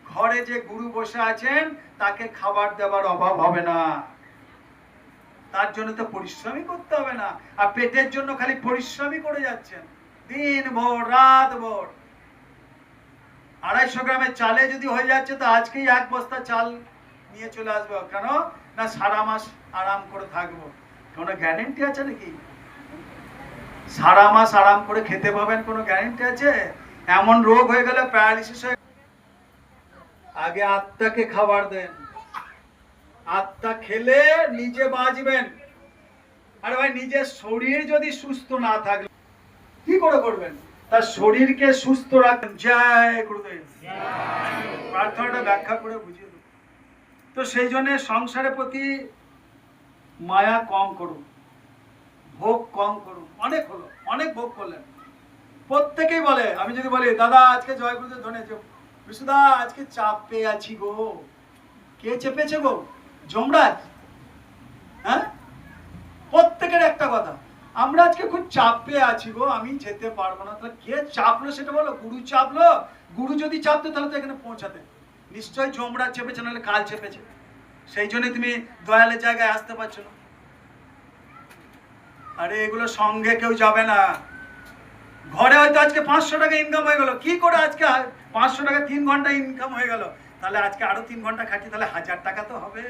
ঘরে যে গুরু বসে আছেন তাকে খাবার দেবার অভাব হবে না, তার জন্য তো পরিশ্রমই করতে হবে না, আর পেটের জন্য খালি পরিশ্রমই করে যাচ্ছেন দিন ভোর রাত ভোর। 250 গ্রামের চালে যদি হয়ে যাচ্ছে তো আজকেই 1 বস্তা চাল নিয়ে চলে আসবো, কেন না সারা মাস আরাম করে থাকবো। কোনো গ্যারেন্টি আছে নাকি? সারা মাস আরাম করে খেতে পাবেন কোনো গ্যারেন্টি আছে? এমন রোগ হয়ে গেলে প্যারালিসিস হয়ে, আগে আত্মাকে খাবার দেন, আত্মা খেলে নিজে বাঁচবেন। আরে ভাই নিজের শরীর যদি সুস্থ না থাকলে কি করে করবেন? তার শরীরকে সুস্থ রাখবেন। জয় গুরুদেব। প্রার্থনাটা ব্যাখ্যা করে বুঝিয়ে দেব। তো সেই জন্য সংসারের প্রতি মায়া কম করুন, ভোগ কম করুন। অনেক হলো, অনেক ভোগ করলেন। প্রত্যেকেই বলে, আমি যদি বলি দাদা আজকে জয় গুরুদেব ধনে বিশুদা আজকে চাপ পেয়ে আছি গো। কে চেপেছে গো? যমরাজ? হ্যাঁ, প্রত্যেকের একটা কথা, আমরা আজকে খুব চাপ পেয়ে আছি গো, আমি যেতে পারবো না। তাহলে কে চাপলো সেটা বলো? গুরু চাপলো? গুরু যদি চাপতো তাহলে তো এখানে পৌঁছাতে। নিশ্চয়ই যমরাজ চেপেছে, নাহলে কাল চেপেছে। সেই জন্য তুমি দয়ালের জায়গায় আসতে পারছো না। আরে এগুলো সঙ্গে কেউ যাবে না। ঘরে হয়তো আজকে 500 টাকা ইনকাম হয়ে গেল, কি করে আজকে 500 টাকা 3 ঘন্টা ইনকাম হয়ে গেল, তাহলে আজকে আরো 3 ঘন্টা খাটি, তাহলে 1000 টাকা তো হবে।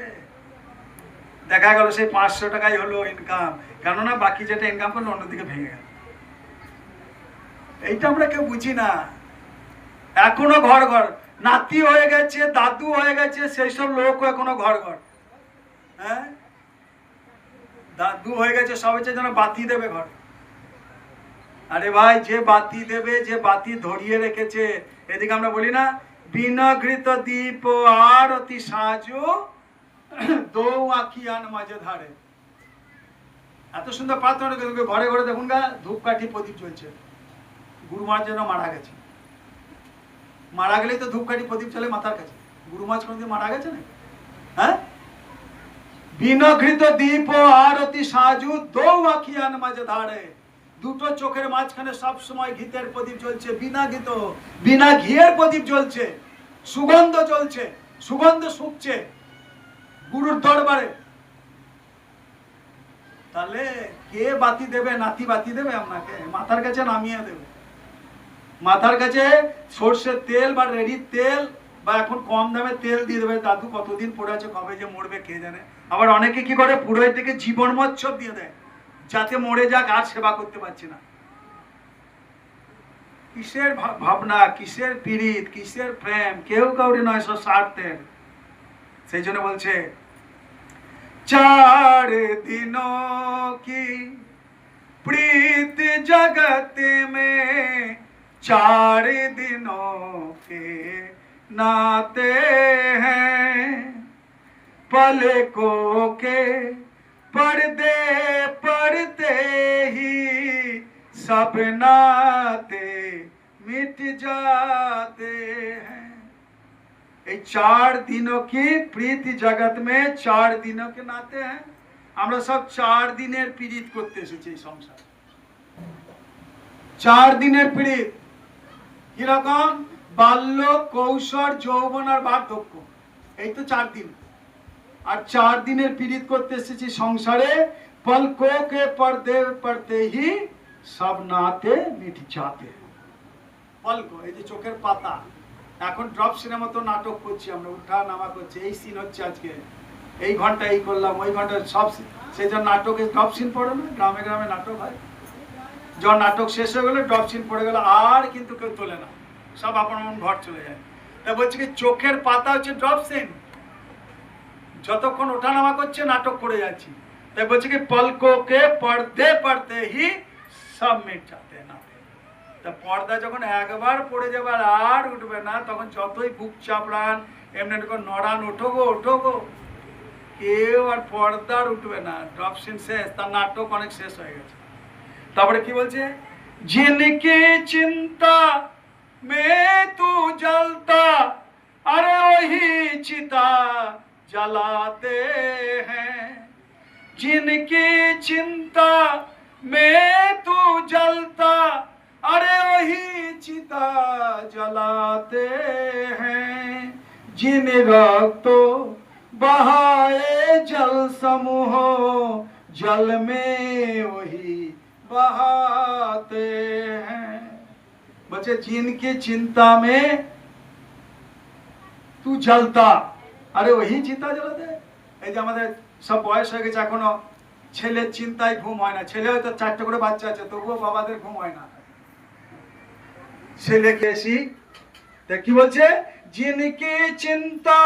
দেখা গেল সেই 500 টাকাই হলো ইনকাম, কেননা বাকি যেটা ইনকাম করলো অন্যদিকে ভেঙে গেল। এইটা আমরা কেউ বুঝি না। এখনো ঘর ঘর নাতি হয়ে গেছে, দাদু হয়ে গেছে, সেই সব লোক এখনো ঘর ঘর। হ্যাঁ, দাদু হয়ে গেছে, সব হচ্ছে যেন বাতি দেবে ঘর। আরে ভাই যে বাতি দেবে, যে বাতি ধরিয়ে রেখেছে, এদিকে আমরা বলি না বিনঘৃত দীপ আরতি সাজো দো আখিয়ান মাঝে ধারে। এত সুন্দর প্রার্থনা, ঘরে ঘরে দেখুন গা ধূপকাঠি প্রদীপ জ্বলছে। গুরু মহারাজ যেন মারা গেছে, মারা গেলেই তো ধূপকাঠি প্রদীপ চলে মাথার কাছে। গুরু মহারাজ কোনদিন মারা গেছে না? হ্যাঁ, বিনঘৃত দীপ আরতি সাজু দো আখিয়ান মাঝে ধারে। দুটো চোখের মাঝখানে সব সময় ঘিতের প্রদীপ জ্বলছে, বিনা ঘিত বিনা ঘিয়ের প্রদীপ জ্বলছে, সুগন্ধ জ্বলছে, সুগন্ধ শুকছে গুরুর দরবারে। তাহলে কে বাতি দেবে? নাতি বাতি দেবে আপনাকে? মাথার কাছে নামিয়ে দেবে। মাথার কাছে সর্ষের তেল বা রেডির তেল বা এখন কম দামে তেল দিয়ে দেবে। দাদু কতদিন পড়ে আছে, কবে যে মরবে কে জানে। আবার অনেকে কি করে, পুরোহিত থেকে জীবন মচ্ছব দিয়ে দেয়, যাতে মরে যাক, আর সেবা করতে পারছি না। কিসের ভাবনা, কিসের পীড়িত, কিসের প্রেম? কেউ কাউরি নয়, সব স্বার্থের। সেই জন্য বলছে 4 दिनों की प्रीत जगत में 4 दिनों के नाते हैं, पलकों के पर्दे पड़ते ही सब नाते मिट जाते हैं। 4 दिनों की प्रीति जगत में 4 दिनों के नाते हैं। আমরা সব 4 দিনের পীড়িত করতে এসেছি এই সংসার। 4 দিনের পীড়িত কিরকম? বাল্য, কৈশোর, যৌবন আর বার্ধক্য, এই তো 4 দিন। আর 4 দিনের পীড়িত করতে এসেছি সংসারে। পলকো কে পর্দে পড়তে হি সব নাতে মিট যাতে। পলকো, এই যে চোখের পাতা। এখন ড্রপ সিনেমা তো নাটক করছি আমরা, উঠা নামা করছি, এই সিন হচ্ছে আজকে, এই ঘন্টা এই করলাম, ওই ঘন্টা সব। সেই জন্য নাটকে ড্রপ সিন পড়ে না, গ্রামে গ্রামে নাটক হয়। যখন নাটক শেষ হয়ে গেলে ড্রপ সিন পড়ে গেল, আর কিন্তু কেউ তোলে না, সব আপন আপন ঘর চলে যায়। তা বলছে কি চোখের পাতা হচ্ছে ড্রপ সিন, যতক্ষণ ওঠা নামা করছে নাটক করে যাচ্ছি। তাই বলছে কি পলকোকে পর্দে পড়তে হি সব মিট যাতে না। তা পর্দা যখন একবার পড়ে যাবে আর উঠবে না, তখন যতই বুক চাপড়ান এমনি নড়ান, ওঠো গো ওঠো গো, কেউ আর পর্দার উঠবে না। ড্রপ সিন শেষ, তার নাটক অনেক শেষ হয়ে গেছে। তারপরে কি বলছে? जिनकी चिंता में तू जलता अरे वही चिता जलाते हैं। जिनकी चिंता में तू जलता अरे वही चिता जलाते हैं। जिन रक्तों बहाए जल समूह जल में वही बहाते हैं। बच्चे जिनकी चिंता में तू जलता, अरे वही चिंता जलाते। এই যে আমাদের সব বয়স হয়ে গেছে, এখনো ছেলের চিন্তায় ঘুম হয় না। ছেলে হয়তো 4টে করে বাচ্চা আছে, তবুও বাবাদের ঘুম হয় না। ছেলে কেসি কি বলছে, जिनकी चिंता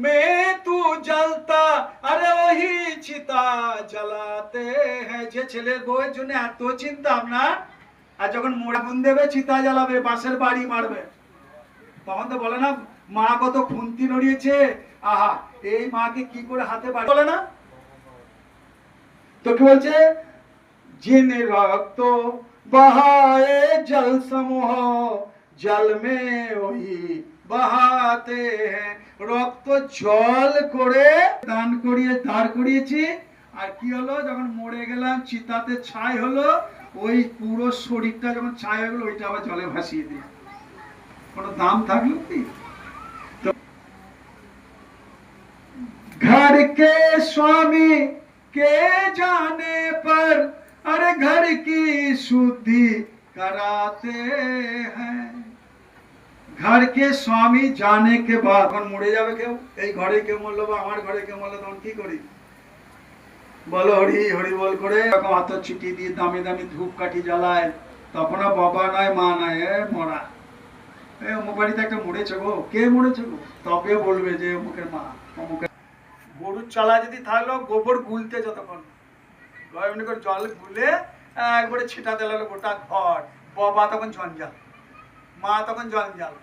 में तू जलता, अरे वही चिता जलाते हैं। যে ছেলের বউয়ের জন্য এত চিন্তা আপনার, আর যখন মোড়া গুন দেবে চিতা জ্বালাবে, বাঁশের বাড়ি মারবে, তখন তো বলে না মা কত খুন্তি নড়িয়েছে, আহা এই মাকে কি করে হাতে বাড়ি বলে না। তো কি বলছে, जिन रक्त बहाए जल समूह जल में वही बहाते हैं। রক্ত জল করে দান করিয়ে দাঁড় করিয়েছি, আর কি হলো, যখন মরে গেলাম চিতাতে ছাই হলো, ওই পুরো শরীরটা যখন ছাই হয়ে গেলো ওইটা আবার জলে ভাসিয়ে দিই। কোনো দাম থাকলো কি? घर के स्वामी के जाने पर, अरे घर की शुद्धि कराते हैं। घर के स्वामी जाने के बाद, এখন মরে যাবে কেউ, এই ঘরে কেউ মরলো বা আমার ঘরে কেউ মরলো, তখন কি করি, বলো হরি হরি বল করে এরকম হাত চিঠি দিয়ে দামি দামি ধূপ কাঠি জ্বালায়, তখন বাবা নয় মা নয়, মরা, অমুক বাড়িতে একটা মরেছে গো, কে মরেছে গো, তবে বলবে যে অমুকের মা অমুকের। গরুর চালা যদি থাকলো, গোবর গুলতে যতক্ষণ এমনি করে জল গুলে একবারে ছিটা দিল গোটা ঘর, বাবা তখন জঞ্জাল, মা তখন জঞ্জাল।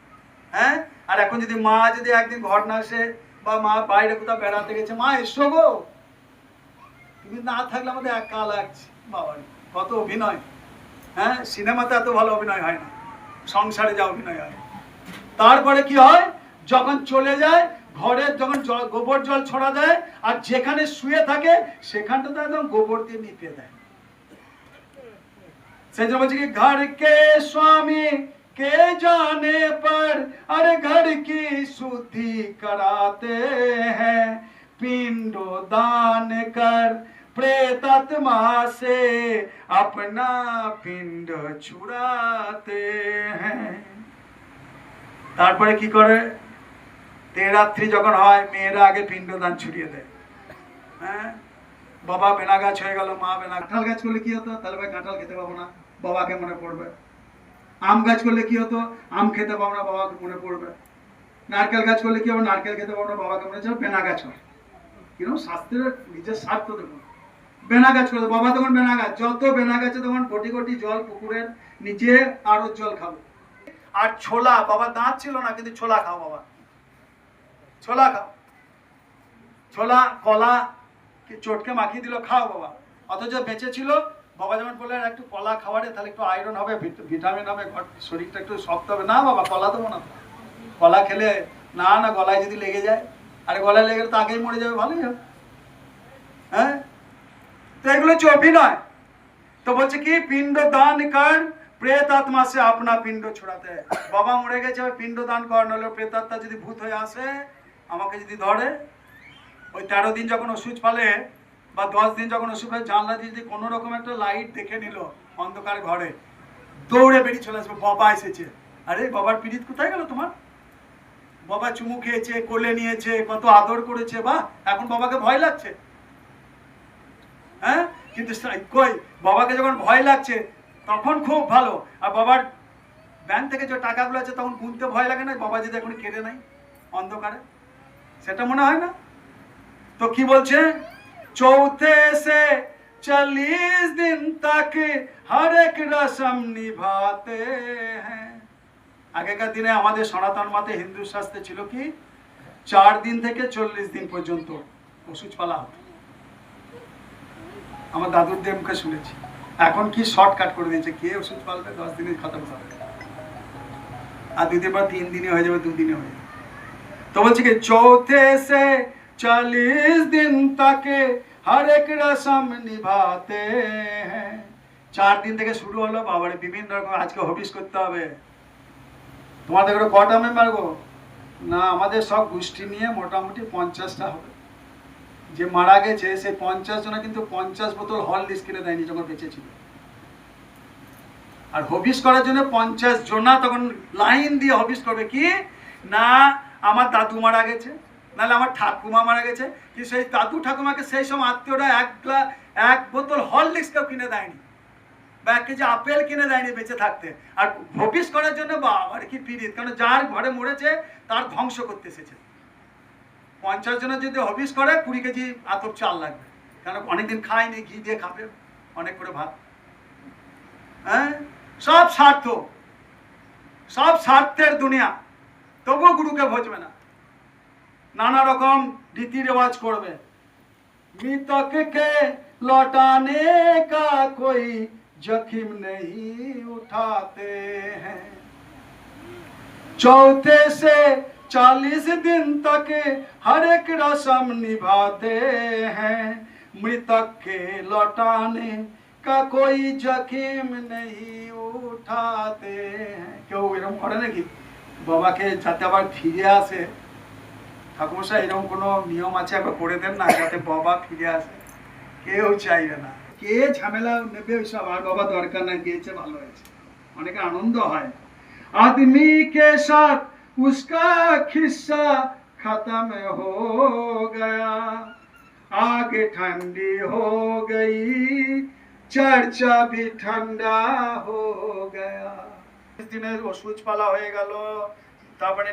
হ্যাঁ, আর এখন যদি মা যদি একদিন ঘর না আসে, বা মা বাইরে কোথাও বেড়াতে গেছে, মা এসো গো, তুমি না থাকলে আমাদের একা লাগছে। বাবার কত অভিনয়, হ্যাঁ সিনেমাতে এত ভালো অভিনয় হয় না, সংসারে যা অভিনয় হয়। তারপরে কি হয়, যখন চলে যায় ঘরে, যখন গোবর জল ছড়া দেয়, আর যেখানে শুয়ে থাকে সেখানটা তো একদম গোবর দিয়ে নিপে দেয়। সেই জন্য বলছে কি, ঘর কে স্বামী কে জানে पर, अरे घर की शुद्धि कराते हैं। पिंड दान कर प्रेतात्मा से अपना पिंड छुड़ाते हैं। তারপরে কি করে, তেরাত্রি যখন হয়, মেয়েরা আগে পিণ্ডদান ছুড়িয়ে দেয়। হ্যাঁ, বাবা বেনা গাছ হয়ে গেল, মা বেনা। কাঁঠাল গাছ করলে কি হতো, তাহলে ভাই কাঁঠাল খেতে পাবো না, বাবাকে মনে পড়বে। আম গাছ করলে কি হতো, আম খেতে পাবো না, বাবাকে মনে পড়বে। নারকেল গাছ করলে কি হবে, নারকেল খেতে পাবো না, বাবাকে মনে হচ্ছে। বেনা গাছ হয়, কিরকম শাস্ত্রের নিজের স্বার্থ দেখুন। বেনা গাছ করতো, বাবা তখন বেনা গাছ, যত বেনা গাছে তখন কোটি কোটি জল পুকুরের নিচে আরো জল খাবো। আর ছোলা, বাবা দাঁত ছিল না কিন্তু ছোলা খাও বাবা, ছোলা খাও, ছোলা কলা চটকে মাখিয়ে দিল, খাও বাবা। অথচ বেঁচে ছিল, বাবা যেমন বললেন একটু কলা খাওয়ারে, তাহলে একটু আয়রন হবে, ভিটামিন হবে, শরীরটা একটু শক্ত হবে। না বাবা, কলা দেবো না, কলা খেলে না না গলায় যদি লেগে যায়, আরে গলায় লেগে তো আগেই মরে যাবে, ভালোই হবে। হ্যাঁ, তো এগুলো হচ্ছে অভিনয়। তো বলছে কি, পিণ্ড দান কর প্রেত আত্মা সে আপনা পিণ্ড ছড়াতে। বাবা মরে গেছে, পিণ্ড দান কর, নাহলে প্রেত আত্মা যদি ভূত হয়ে আসে, আমাকে যদি ধরে, ওই 13 দিন যখন ওষুধ ফেলে বা 10 দিন যখন ওষুধ ফেলে, জানলা দিয়ে যদি কোনো রকম একটা লাইট দেখে নিল অন্ধকার ঘরে, দৌড়ে বেরিয়ে চলে আসবে, বাবা এসেছে। আরে বাবার পীড়িত কোথায় গেল তোমার, বাবা চুমু খেয়েছে, কোলে নিয়েছে, কত আদর করেছে, বা এখন বাবাকে ভয় লাগছে। হ্যাঁ, কিন্তু কই, বাবাকে যখন ভয় লাগছে তখন খুব ভালো, আর বাবার ব্যাংক থেকে যে টাকাগুলো আছে তখন গুনতে ভয় লাগে না, বাবা যদি এখন কেড়ে নাই অন্ধকারে, সেটা মনে হয় না। তো কি বলছে, चौथे से 40 दिन तक हर एक रस्म निभाते हैं। আগেকার দিনে আমাদের সনাতন মতে হিন্দু শাস্ত্রে ছিল কি, 4 দিন থেকে 40 দিন পর্যন্ত ওষুধ পালা হতো। আমার দাদুর দিয়ে মুখে শুনেছি। এখন কি শর্টকাট করে দিয়েছে, কে ওষুধ পালবে, 10 দিনে খতম হবে, আর 2 দিন পর 3 দিনে হয়ে যাবে, 2 দিনে হয়ে যাবে। তো বলছে কি, चौथे से 40 दिन तक हर एक रस्म निभाते हैं। 4 দিন থেকে শুরু হলো, বাবারে বিভিন্ন রকম, আজকে হবিস করতে হবে। তোমাদের ঘরে কটা মেম্বার গো, না আমাদের সব গোষ্ঠী নিয়ে মোটামুটি 50টা হবে। যে মারা গেছে সে 50 জনা কিন্তু 50 বোতল হরলিক্স কিনে দেয়নি যখন বেঁচে ছিল। আর হবিস করার জন্য 50 জনা তখন লাইন দিয়ে হবিস করবে, কি না আমার দাদু মারা গেছে, নাহলে আমার ঠাকুমা মারা গেছে, কি সেই দাদু ঠাকুমাকে সেই সময় আত্মীয়রা এক বোতল হরলিক্স কেউ কিনে দেয়নি, বা 1 কেজি আপেল কিনে দেয়নি বেঁচে থাকতে। আর হবিস করার জন্য বাবার কি পিরিত, কারণ যার ঘরে মরেছে তার ধ্বংস করতে এসেছে। 50 জনের যদি হবিস করে 20 কেজি আতপ চাল লাগবে, কারণ অনেকদিন খায়নি, ঘি দিয়ে খাবে অনেক করে ভাত। হ্যাঁ, সব স্বার্থ, সব স্বার্থের দুনিয়া, তবুও গুরুকে ভজবে না, নানা রকম রীতি রেওয়াজ করবে। मृतक के लौटाने का कोई जोखिम नहीं उठाते हैं, चौथे से 40 दिन तक हर एक रस्म निभाते हैं, मृतक के लौटाने का कोई जोखिम नहीं उठाते हैं। क्यों এরকম করে নাকি বাবাকে যাতে আবার ফিরে আসে? ঠাকুরমশাই এরকম কোনো নিয়ম আছে একবার করে দেন না, যাতে বাবা ফিরে আসে। কেউ চাইবে না, কে ঝামেলা নেবে ওইসব, আর বাবা দরকার নাই, গিয়েছে ভালো হয়েছে, অনেকে আনন্দ হয়। आदमी के साथ उसका खिस्सा खत्म हो गया, आग ठंडी हो गई, चर्चा भी ठंडा हो गया। দিনের ওষুধ পালা হয়ে গেল, তারপরে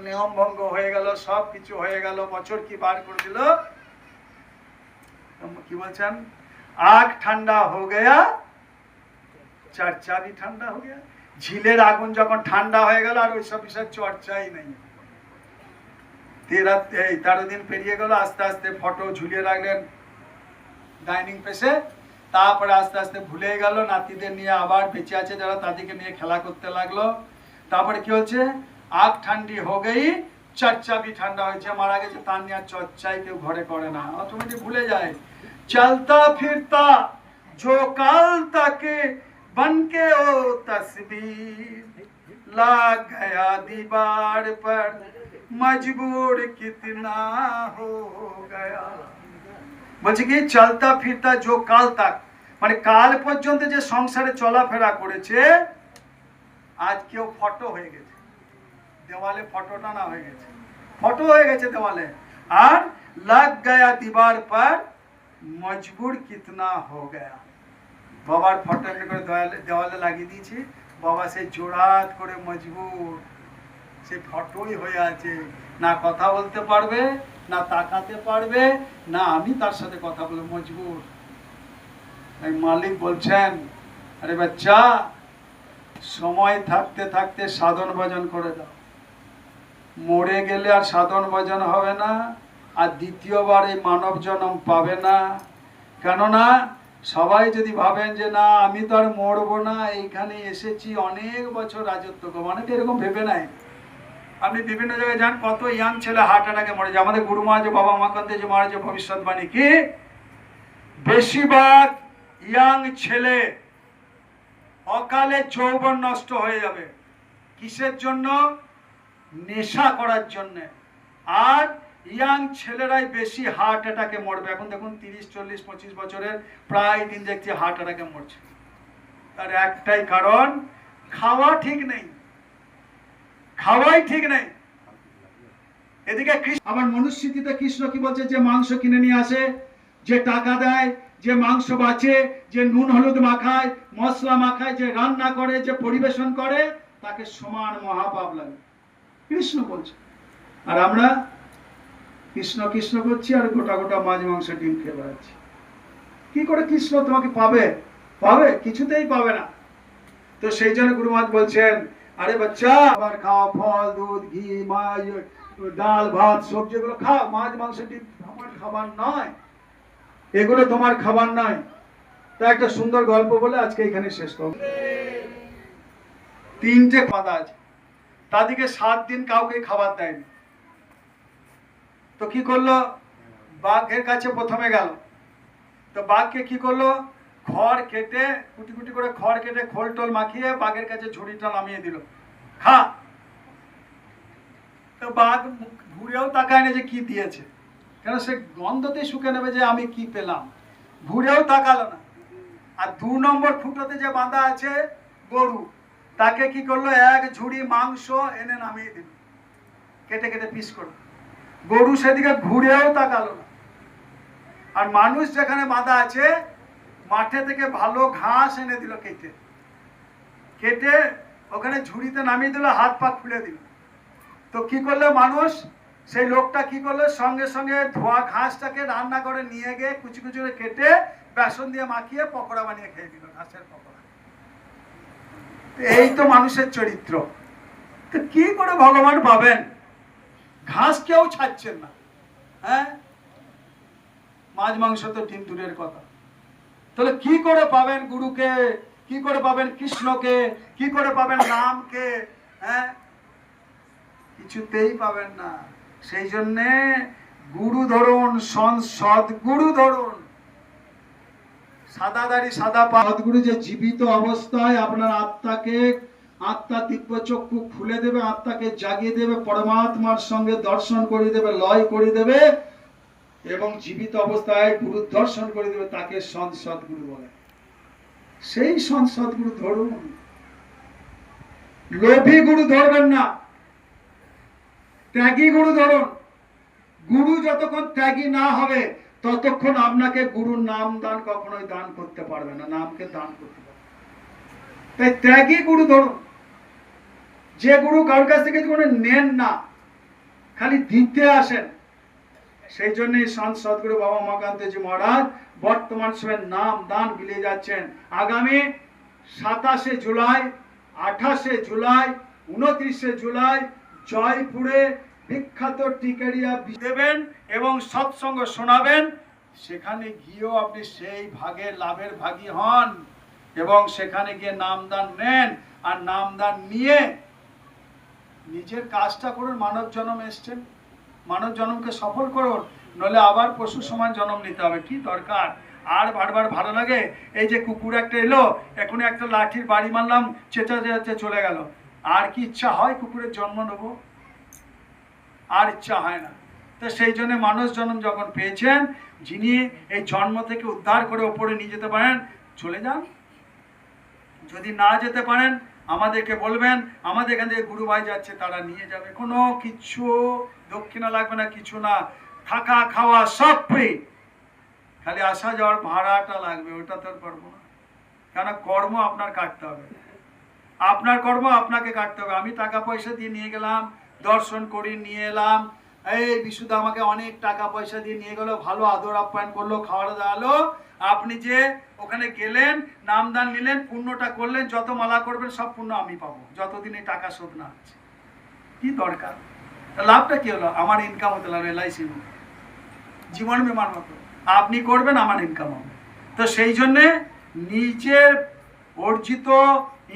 নিয়ম ভঙ্গ হয়ে গেল, সব কিছু হয়ে গেল, বছর কি বার করে দিল, কি বলছেন, আগ ঠান্ডা হো গয়া, চর্চা भी ঠান্ডা हो गया। ঝিলের আগুন যখন ঠান্ডা হয়ে গেল আর ওইসব বিষয় চর্চাই নেই। 13 দিন পেরিয়ে গেল, আস্তে আস্তে ফটো ঝুলিয়ে রাখলেন ডাইনিং পেসে, তারপরে আস্তে আস্তে ভুলে গেল, নাতিদের নিয়ে আবার বেঁচে আছে যারা তাদেরকে নিয়ে খেলা করতে লাগলো। তারপরে কি হচ্ছে, আগ ঠান্ডি হো গই, চর্চা भी ঠান্ডা হয়েছে, মারা গেছে তার নিয়ে চর্চাই কেউ ঘরে করে না, অটোমেটিক ভুলে যায়। চলতা ফিরতা जो कल तक बन के ओ तस्वीर, लग गया दीवार पर मजबूर कितना हो गया। বলছে কি চলতা ফিরতা जो কাল তাক, মানে কাল পর্যন্ত যে সংসারে চলাফেরা করেছে, আজ কেউ ফটো হয়ে গেছে দেওয়ালে, ফটো টানা হয়ে গেছে, ফটো হয়ে গেছে দেওয়ালে। আর लग गया दीवार पर मजबूर कितना हो गया, বাবার ফটো এমনি করে দেওয়ালে লাগিয়ে দিয়েছি, বাবা সেই জোড়াত করে মজবুর, সে ফটোই হয়ে আছে, না কথা বলতে পারবে, না তাকাতে পারবে, না আমি তার সাথে কথা বলে মজবুর। মালিক বলছেন, আরে বাচ্চা, সময় থাকতে থাকতে সাধন ভজন করে দাও, মরে গেলে আর সাধন ভজন হবে না, আর দ্বিতীয়বার এই মানব জন্ম পাবে না। কেননা সবাই যদি ভাবেন যে না আমি তো আর মরবো না, এইখানে এসেছি অনেক বছর রাজত্ব করবো, অনেকে এরকম ভেবে নাই। আপনি বিভিন্ন জায়গায় যান, কত ইয়াং ছেলে হার্ট অ্যাটাকে মরে যায়। আমাদের গুরু মহারাজ বাবা মাকান্তে যে মহারাজ ভবিষ্যৎবাণী কি, বেশিরভাগ ইয়াং ছেলে অকালে যৌবন নষ্ট হয়ে যাবে। কিসের জন্য? নেশা করার জন্য। আর ইয়াং ছেলেরাই বেশি হার্ট অ্যাটাকে মরবে। এখন দেখুন 30, 40, 25 বছরের প্রায় দিন দেখছি হার্ট অ্যাটাকে মরছে। তার একটাই কারণ, খাওয়া ঠিক নেই, খাওয়াই ঠিক নেই। এদিকে আবার মনুস্মৃতিতে কৃষ্ণ কি বলছে, যে মাংস কিনে নিয়ে আসে, যে টাকা দেয়, যে মাংস বাঁচে, যে নুন হলুদ মাখায়, মশলা মাখায়, যে রান্না করে, যে পরিবেশন করে, তাকে সমান মহাপাপ লাগে, কৃষ্ণ বলছে। আর আমরা কৃষ্ণ কৃষ্ণ করছি আর গোটা গোটা মাছ মাংস ডিম খেয়ে বেড়াচ্ছি। কি করে কৃষ্ণ তোমাকে পাবে? পাবে? কিছুতেই পাবে না। তো সেই জন্য গুরু মহারাজ বলছেন, আরে বাচ্চা, আবার খাও, ফল, দুধ, ঘি, মাছ, ডাল, ভাত, সবজি, এগুলো খাও, মাছ মাংস ডিম আমার খাবার নয়, এগুলো তোমার খাবার নয়। তা একটা সুন্দর গল্প বলে আজকে এখানে শেষ করব। 3টে পাতা আছে, তাদেরকে 7 দিন কাউকে খাবার দেয়নি। তো কি করলো, বাঘের কাছে প্রথমে গেল। তো বাঘকে কি করলো, খড় কেটে, কুটি কুটি করে খড় কেটে খোল টোল মাখিয়ে বাঘের কাছে ঝুড়িটা নামিয়ে দিল, খা। তো বাঘ ঘুরেও তাকায় না যে কি দিয়েছে, কেন সে গন্ধতেই শুকে নেবে যে আমি কি পেলাম, ঘুরেও তাকালো না। আর 2 নম্বর ফুটোতে যে বাঁধা আছে গরু, তাকে কি করলো, এক ঝুড়ি মাংস এনে নামিয়ে দিল, কেটে কেটে পিস করে। গরু সেদিকে ঘুরেও তাকালো না। আর মানুষ যেখানে বাঁধা আছে মাঠে থেকে ভালো ঘাস এনে দিল, কেটে কেটে ওখানে ঝুড়িতে নামিয়ে দিল, হাত পা খুলে দিল। তো কি করলো মানুষ, সেই লোকটা কি করলো, সঙ্গে সঙ্গে ধোয়া ঘাসটাকে রান্না করে নিয়ে গিয়ে কুচি কুচি করে কেটে বেসন দিয়ে মাখিয়ে পকোড়া বানিয়ে খেয়ে দিল, ঘাসের পকোড়া। এই তো মানুষের চরিত্র। তো কি করে ভগবান পাবেন? ঘাস কেউ ছাড়ছেন না, হ্যাঁ, মাছ মাংস তো ডিম দূরের কথা। তাহলে কি করে পাবেন গুরুকে, কি করে পাবেন কৃষ্ণকে, কি করে পাবেন রামকে? হ্যাঁ, কিছুতেই পাবেন না। সেই জন্যে গুরু ধরুন, সদ্গুরু ধরুন। সাদাদারি সাদা পা সদ্গুরু যে জীবিত অবস্থায় আপনার আত্মাকে, আত্মা দিব্য চক্ষু খুলে দেবে, আত্মাকে জাগিয়ে দেবে, পরমাত্মার সঙ্গে দর্শন করে দেবে, লয় করে দেবে, এবং জীবিত অবস্থায় গুরু দর্শন করে দেবে, তাকে সদ্গুরু বলে। সেই সদ্গুরু ধরুন, লোভী গুরু ধরবেন না, ত্যাগী গুরু ধরুন। গুরু যতক্ষণ ত্যাগী না হবে ততক্ষণ আপনাকে গুরুর নাম দান কখনোই দান করতে পারবে না, নামকে দান করতে পারবে। তাই ত্যাগী গুরু ধরুন, যে গুরু কারোর কাছ থেকে কোনো নেন না, খালি দিতে আসেন। সেই জন্যই সদ্গুরু বাবা উমাকান্তজি মহারাজ বর্তমান সময়ের নাম দান বিলিয়ে যাচ্ছেন। আগামী 27শে জুলাই, 28শে জুলাই, 29শে জুলাই জয়পুরে বিখ্যাত টিকেরিয়া দেবেন এবং সৎসঙ্গ শোনাবেন। সেখানে গিয়েও আপনি সেই ভাগের লাভের ভাগী হন এবং সেখানে গিয়ে নামদান নেন। আর নামদান নিয়ে নিজের কাজটা করুন। মানব জন্ম এসছেন, মানব জন্মকে সফল করুন, নইলে আবার পশু সমান জন্ম নিতে হবে। কি দরকার? আর বারবার ভালো লাগে, এই যে কুকুর একটা এলো, এখন একটা লাঠির বাড়ি মারলাম, চেঁচা চেঁচে চলে গেল। আর কি ইচ্ছা হয় কুকুরের জন্ম নেব? আর ইচ্ছা হয় না। তো সেই জন্য মানুষ জন্ম যখন পেয়েছেন, যিনি এই জন্ম থেকে উদ্ধার করে ওপরে নিয়ে যেতে পারেন, চলে যান। যদি না যেতে পারেন আমাদেরকে বলবেন, আমাদের এখান থেকে গুরু ভাই যাচ্ছে, তারা নিয়ে যাবে। কোনো কিছু দক্ষিণা লাগবে না, কিছু না, থাকা খাওয়া সব ফ্রি, খালি আসা যাওয়ার ভাড়াটা লাগবে, ওটা তো পারবো না। কেন? কর্ম আপনার কাটতে হবে, আপনার কর্ম আপনাকে কাটতে হবে। আমি টাকা পয়সা দিয়ে নিয়ে গেলাম, দর্শন করি নিয়ে এলাম, এই বিশুদ্ধ আমাকে অনেক টাকা পয়সা দিয়ে নিয়ে গেল, ভালো আদর আপ্যায়ন করলো, খাওয়া দাওয়ালো। আপনি যে ওখানে গেলেন, নামদান নিলেন, পুণ্যটা করলেন, যত মালা করবেন সব পুণ্য আমি পাবো, যতদিন এই টাকা শোধ না হচ্ছে। কি দরকার? লাভটা কি হলো? আমার ইনকাম হতে লাগলো LIC জীবন বিমার মতো, আপনি করবেন, আমার ইনকাম হবে। তো সেই জন্যে নিজের অর্জিত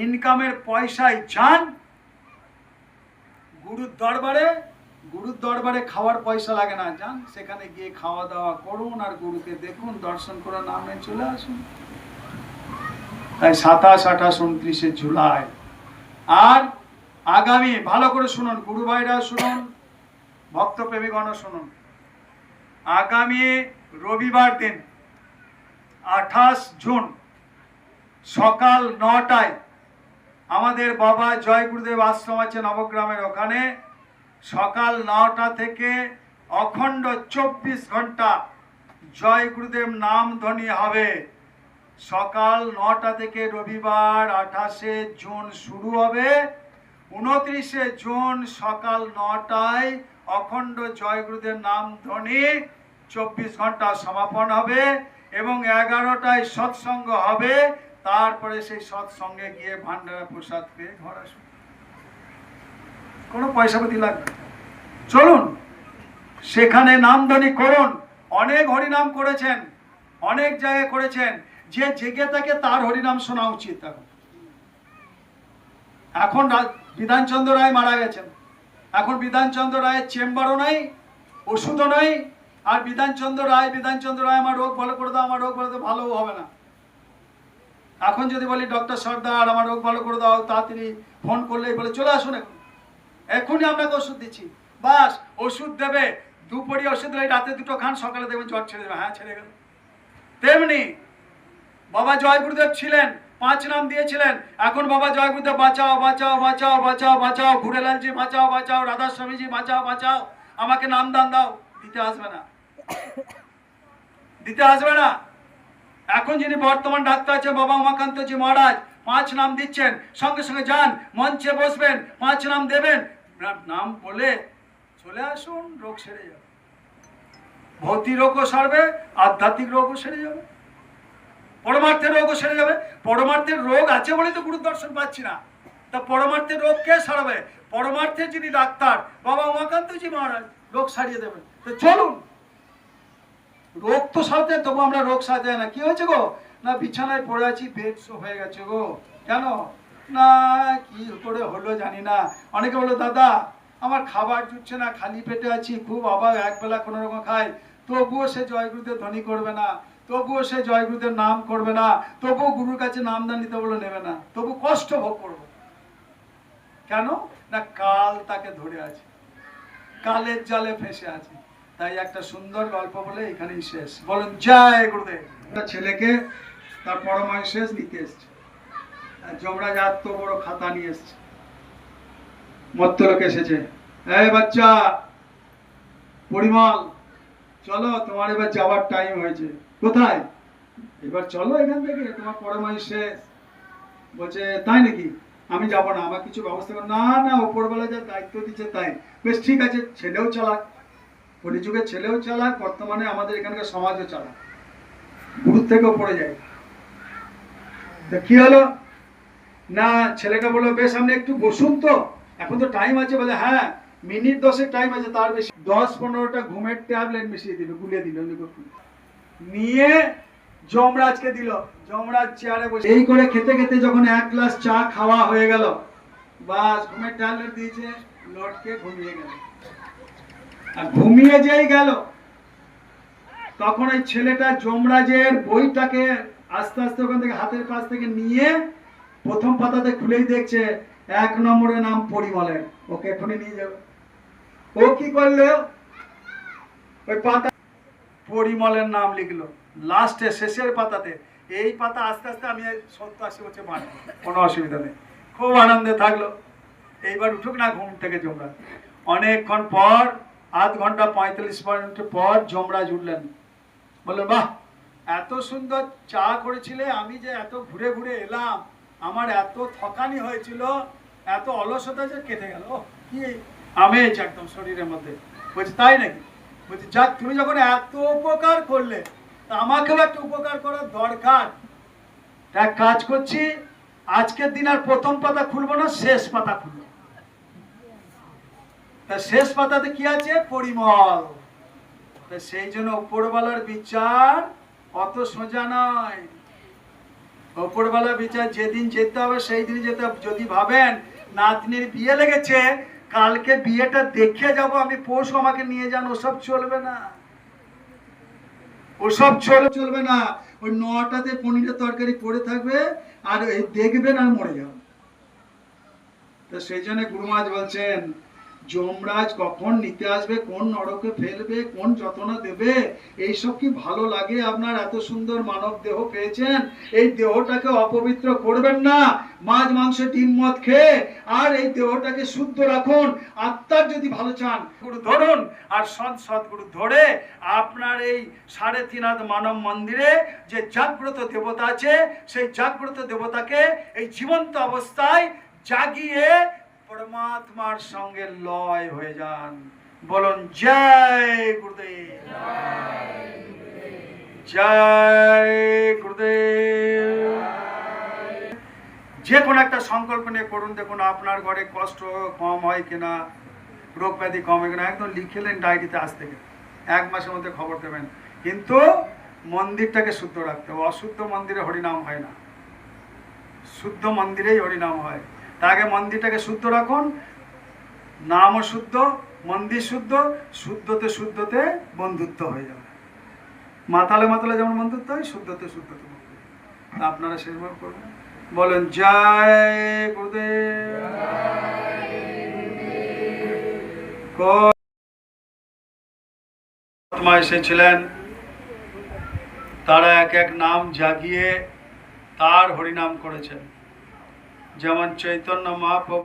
ইনকামের পয়সায় যান গুরুর দরবারে। গুরুর দরবারে খাওয়ার পয়সা লাগে না, যান সেখানে গিয়ে খাওয়া দাওয়া করুন, আর গুরুকে দেখুন, দর্শন করে নামে চলে আসুন। তাই 27, 28, 29শে জুলাই। আর আগামী, ভালো করে শুনুন, গুরু ভাইরা শুনুন, ভক্ত প্রেমীগণ শুনুন, আগামী রবিবার দিন 28 জুন সকাল 9টায় আমাদের বাবা জয় গুরুদেব আশ্রম আছে নবগ্রামের ওখানে, সকাল 9টা থেকে অখণ্ড 24 ঘন্টা জয় গুরুদেব নাম ধ্বনি হবে। সকাল 9টা থেকে রবিবার 28শে জুন শুরু হবে, 29শে জুন সকাল 9টায় অখণ্ড জয় গুরুদেব নাম ধ্বনি 24 ঘন্টা সমাপন হবে এবং 11টায় সৎসঙ্গ হবে। তারপরে সেই সৎসঙ্গে গিয়ে ভান্ডারা প্রসাদ পেয়ে ঘর আসুন, কোনো পয়সা পাতি লাগবে। চলুন সেখানে নামধ্বনি করুন। অনেক হরিনাম করেছেন, অনেক জায়গায় করেছেন, যে জেগে থাকে তার হরিনাম শোনা উচিত। এখন বিধানচন্দ্র রায় মারা গেছেন, এখন বিধানচন্দ্র রায়ের চেম্বারও নাই, ওষুধও নাই। আর বিধানচন্দ্র রায় আমার রোগ ভালো করে দাও, আমার রোগ ভালো, ভালোও হবে না। এখন যদি বলি ডক্টর সর্দার আমার রোগ ভালো করে দাও, তাড়াতাড়ি ফোন করলেই বলে চলে আসুন, এখনই আপনাকে ওষুধ দিচ্ছি। বাস ওষুধ দেবে, দুপুরে ওষুধ দিলে রাতে দুটো খান, সকালে দেখবেন জ্বর ছেড়ে দেবে। হ্যাঁ, ছেড়ে গেল। তেমনি বাবা জয় গুরুদেব ছিলেন, 5 নাম দিয়েছিলেন। এখন বাবা জয় গুরুদেব বাঁচাও বাঁচাও বাঁচাও বাঁচাও বাঁচাও, ঘুরেলালজি বাঁচাও বাঁচাও, রাধা স্বামীজি বাঁচাও বাঁচাও, আমাকে নাম দান দাও, দিতে আসবে না, দিতে আসবে না। এখন যিনি বর্তমান ডাক্তার আছেন বাবা উমাকান্তজি মহারাজ, 5 নাম দিচ্ছেন, সঙ্গে সঙ্গে যান, মঞ্চে বসবেন, 5 নাম দেবেন, নাম বলে চলে আসুন, রোগ সেরে যাবে। ভৌতিক রোগও সারবে, আধ্যাত্মিক রোগও সেরে যাবে, পরমার্থের রোগও সেরে যাবে। পরমার্থের রোগ আছে বলেই তো গুরু দর্শন পাচ্ছি না। তা পরমার্থের রোগ কে সারাবে? পরমার্থের যিনি ডাক্তার বাবা উমাকান্তজি মহারাজ রোগ সারিয়ে দেবেন। তো চলুন, রোগ তো সারতে, তবু আমরা রোগ সারতে না। কি হয়েছে গো? না বিছানায় পড়ে আছি, বেড শো হয়ে গেছে গো। কেন? না কি করে হলো জানি না। অনেকে বলো দাদা আমার খাবার জুটছে না, খালি পেটে আছি, খুব অভাব, একবেলা কোনো রকম খাই, তবুও সে জয়গুরুদের ধ্বনি করবে না, তবুও সে জয়গুরুদের নাম করবে না, তবুও গুরুর কাছে নামদান নিতে বলে নেবে না, তবু কষ্ট ভোগ করবে। কেন? না কাল তাকে ধরে আছে, কালের জালে ফেসে আছে। তাই একটা সুন্দর গল্প বলে এখানেই শেষ। বলুন জয় গুরুদেব। ছেলেকে তার পরমায় শেষ নিতে এসছে, যমরাজ এত বড় খাতা নিয়ে এসছে, মত্ত লোক এসেছে। এই বাচ্চা পরিমল, চলো তোমার এবার যাওয়ার টাইম হয়েছে। কোথায়? এবার চলো এখান থেকে, তোমার পরমায় শেষ। বলছে তাই নাকি? আমি যাব না, আমার কিছু ব্যবস্থা করো। না না, ওপরবেলা যা দায়িত্ব দিচ্ছে তাই। বেশ ঠিক আছে, ছেলেও চালাক, কলিযুগের ছেলেও চালাক, বর্তমানে আমাদের এখানকার সমাজও চালাক, গুরুর থেকেও পড়ে যায়। তা কি হলো? না ছেলেটা বললো বেশ আপনি একটু বসুন তো, এখন তো টাইম আছে। বলে হ্যাঁ মিনিট 10 টাইম আছে, তার বেশি। 10-15টা ঘুমের ট্যাবলেট মিশিয়ে দিল, গুলিয়ে দিল, নিয়ে যমরাজকে দিল। যমরাজ চেয়ারে বসে এই করে খেতে খেতে যখন 1 গ্লাস চা খাওয়া হয়ে গেল, বাস ঘুমের ট্যাবলেট দিয়েছে, লটকে ঘুমিয়ে গেল। আর ঘুমিয়ে যেই গেল, তখন ওই ছেলেটা যমরাজের বইটাকে আস্তে আস্তে ওখান থেকে হাতের কাছ থেকে নিয়ে প্রথম পাতাতে খুলেই দেখছে 1 নম্বরের নাম পরিমলের। ওকে এখনই নিয়ে যাবে। ও কি করলো? ওই পাতা পরিমলের নাম লিখলো লাস্টে, শেষের পাতাতে। এই পাতা আস্তে আস্তে আমি 70-80 বছর বাঁচব, কোনো অসুবিধা নেই। খুব আনন্দে থাকলো। এইবার উঠুক না ঘুম থেকে যমরাজ। অনেকক্ষণ পর, আধ ঘন্টা 45 মিনিট পর যমরাজ উঠলেন। বললেন বাহ, এত সুন্দর চা করেছিলে, আমি যে এত ঘুরে ঘুরে এলাম, আমার এত থকানি হয়েছিল, এত অলসতা যে কেটে গেল, কি আমেজ একদম শরীরের মধ্যে। বলছি তাই নাকি? বলছি যাক, তুমি যখন এত উপকার করলে, তা আমাকেও একটা উপকার করার দরকার। এক কাজ করছি, আজকের দিন আর প্রথম পাতা খুলবো না, শেষ পাতা খুলবো। তা শেষ পাতাতে কি আছে? পরিমল। তা সেই জন্য উপরওয়ালার বিচার অত সোজা নয়। উপরওয়ালার বিচার যেদিন যেতে হবে সেই দিন যেতে হবে। যদি ভাবেন নাতনির বিয়ে লেগেছে, কালকে বিয়েটা দেখে যাব আমি, পরশু আমাকে নিয়ে যান, ওসব চলবে না, ওসব চলবে না। ওই 9টাতে পনিরের তরকারি পড়ে থাকবে, আর এই দেখবেন আর মরে যাবেন। তো সেই জন্য গুরু মহারাজ বলছেন, যমরাজ কখন নিতে আসবে, কোন নরকে ফেলবে, কোন যন্ত্রণা দেবে, এইসব কি ভালো লাগে? আপনার এত সুন্দর মানব দেহ পেয়েছেন, এই দেহটাকে অপবিত্র করবেন না, মাছ মাংস ডিম মদ খেয়ে, আর এই দেহটাকে শুদ্ধ রাখুন। আত্মার যদি ভালো চান, গুরু ধরুন, আর সৎগুরু ধরে আপনার এই 3.5 হাত মানব মন্দিরে যে জাগ্রত দেবতা আছে, সেই জাগ্রত দেবতাকে এই জীবন্ত অবস্থায় জাগিয়ে পরমাত্মার সঙ্গে লয় হয়ে যান। বলুন জয় গুরুদেব, জয় গুরুদেব। যে কোনো একটা সংকল্প নিয়ে করুন, দেখুন আপনার ঘরে কষ্ট কম হয় কিনা, রোগ ব্যাধি কম হয় কিনা, একদম লিখেলেন ডায়েরিতে আজ থেকে। 1 মাসের মধ্যে খবর দেবেন। কিন্তু মন্দিরটাকে শুদ্ধ রাখতে হবে। অশুদ্ধ মন্দিরে হরিনাম হয় না, শুদ্ধ মন্দিরেই হরিনাম হয়। তার আগে মন্দিরটাকে শুদ্ধ রাখুন, নামও শুদ্ধ, মন্দির শুদ্ধ, শুদ্ধতে শুদ্ধতে বন্ধুত্ব হয়ে যাবে। মাতালে মাতালে যেমন বন্ধুত্ব হয়, শুদ্ধতে শুদ্ধতে বন্ধুত্ব। আপনারা সেরকম করবেন। বলেন জয় গুরুদেব। মহাত্মা এসেছিলেন, তারা এক এক নাম জাগিয়ে তার হরিনাম করেছেন। যেমন চৈতন্য মহাপ্রভু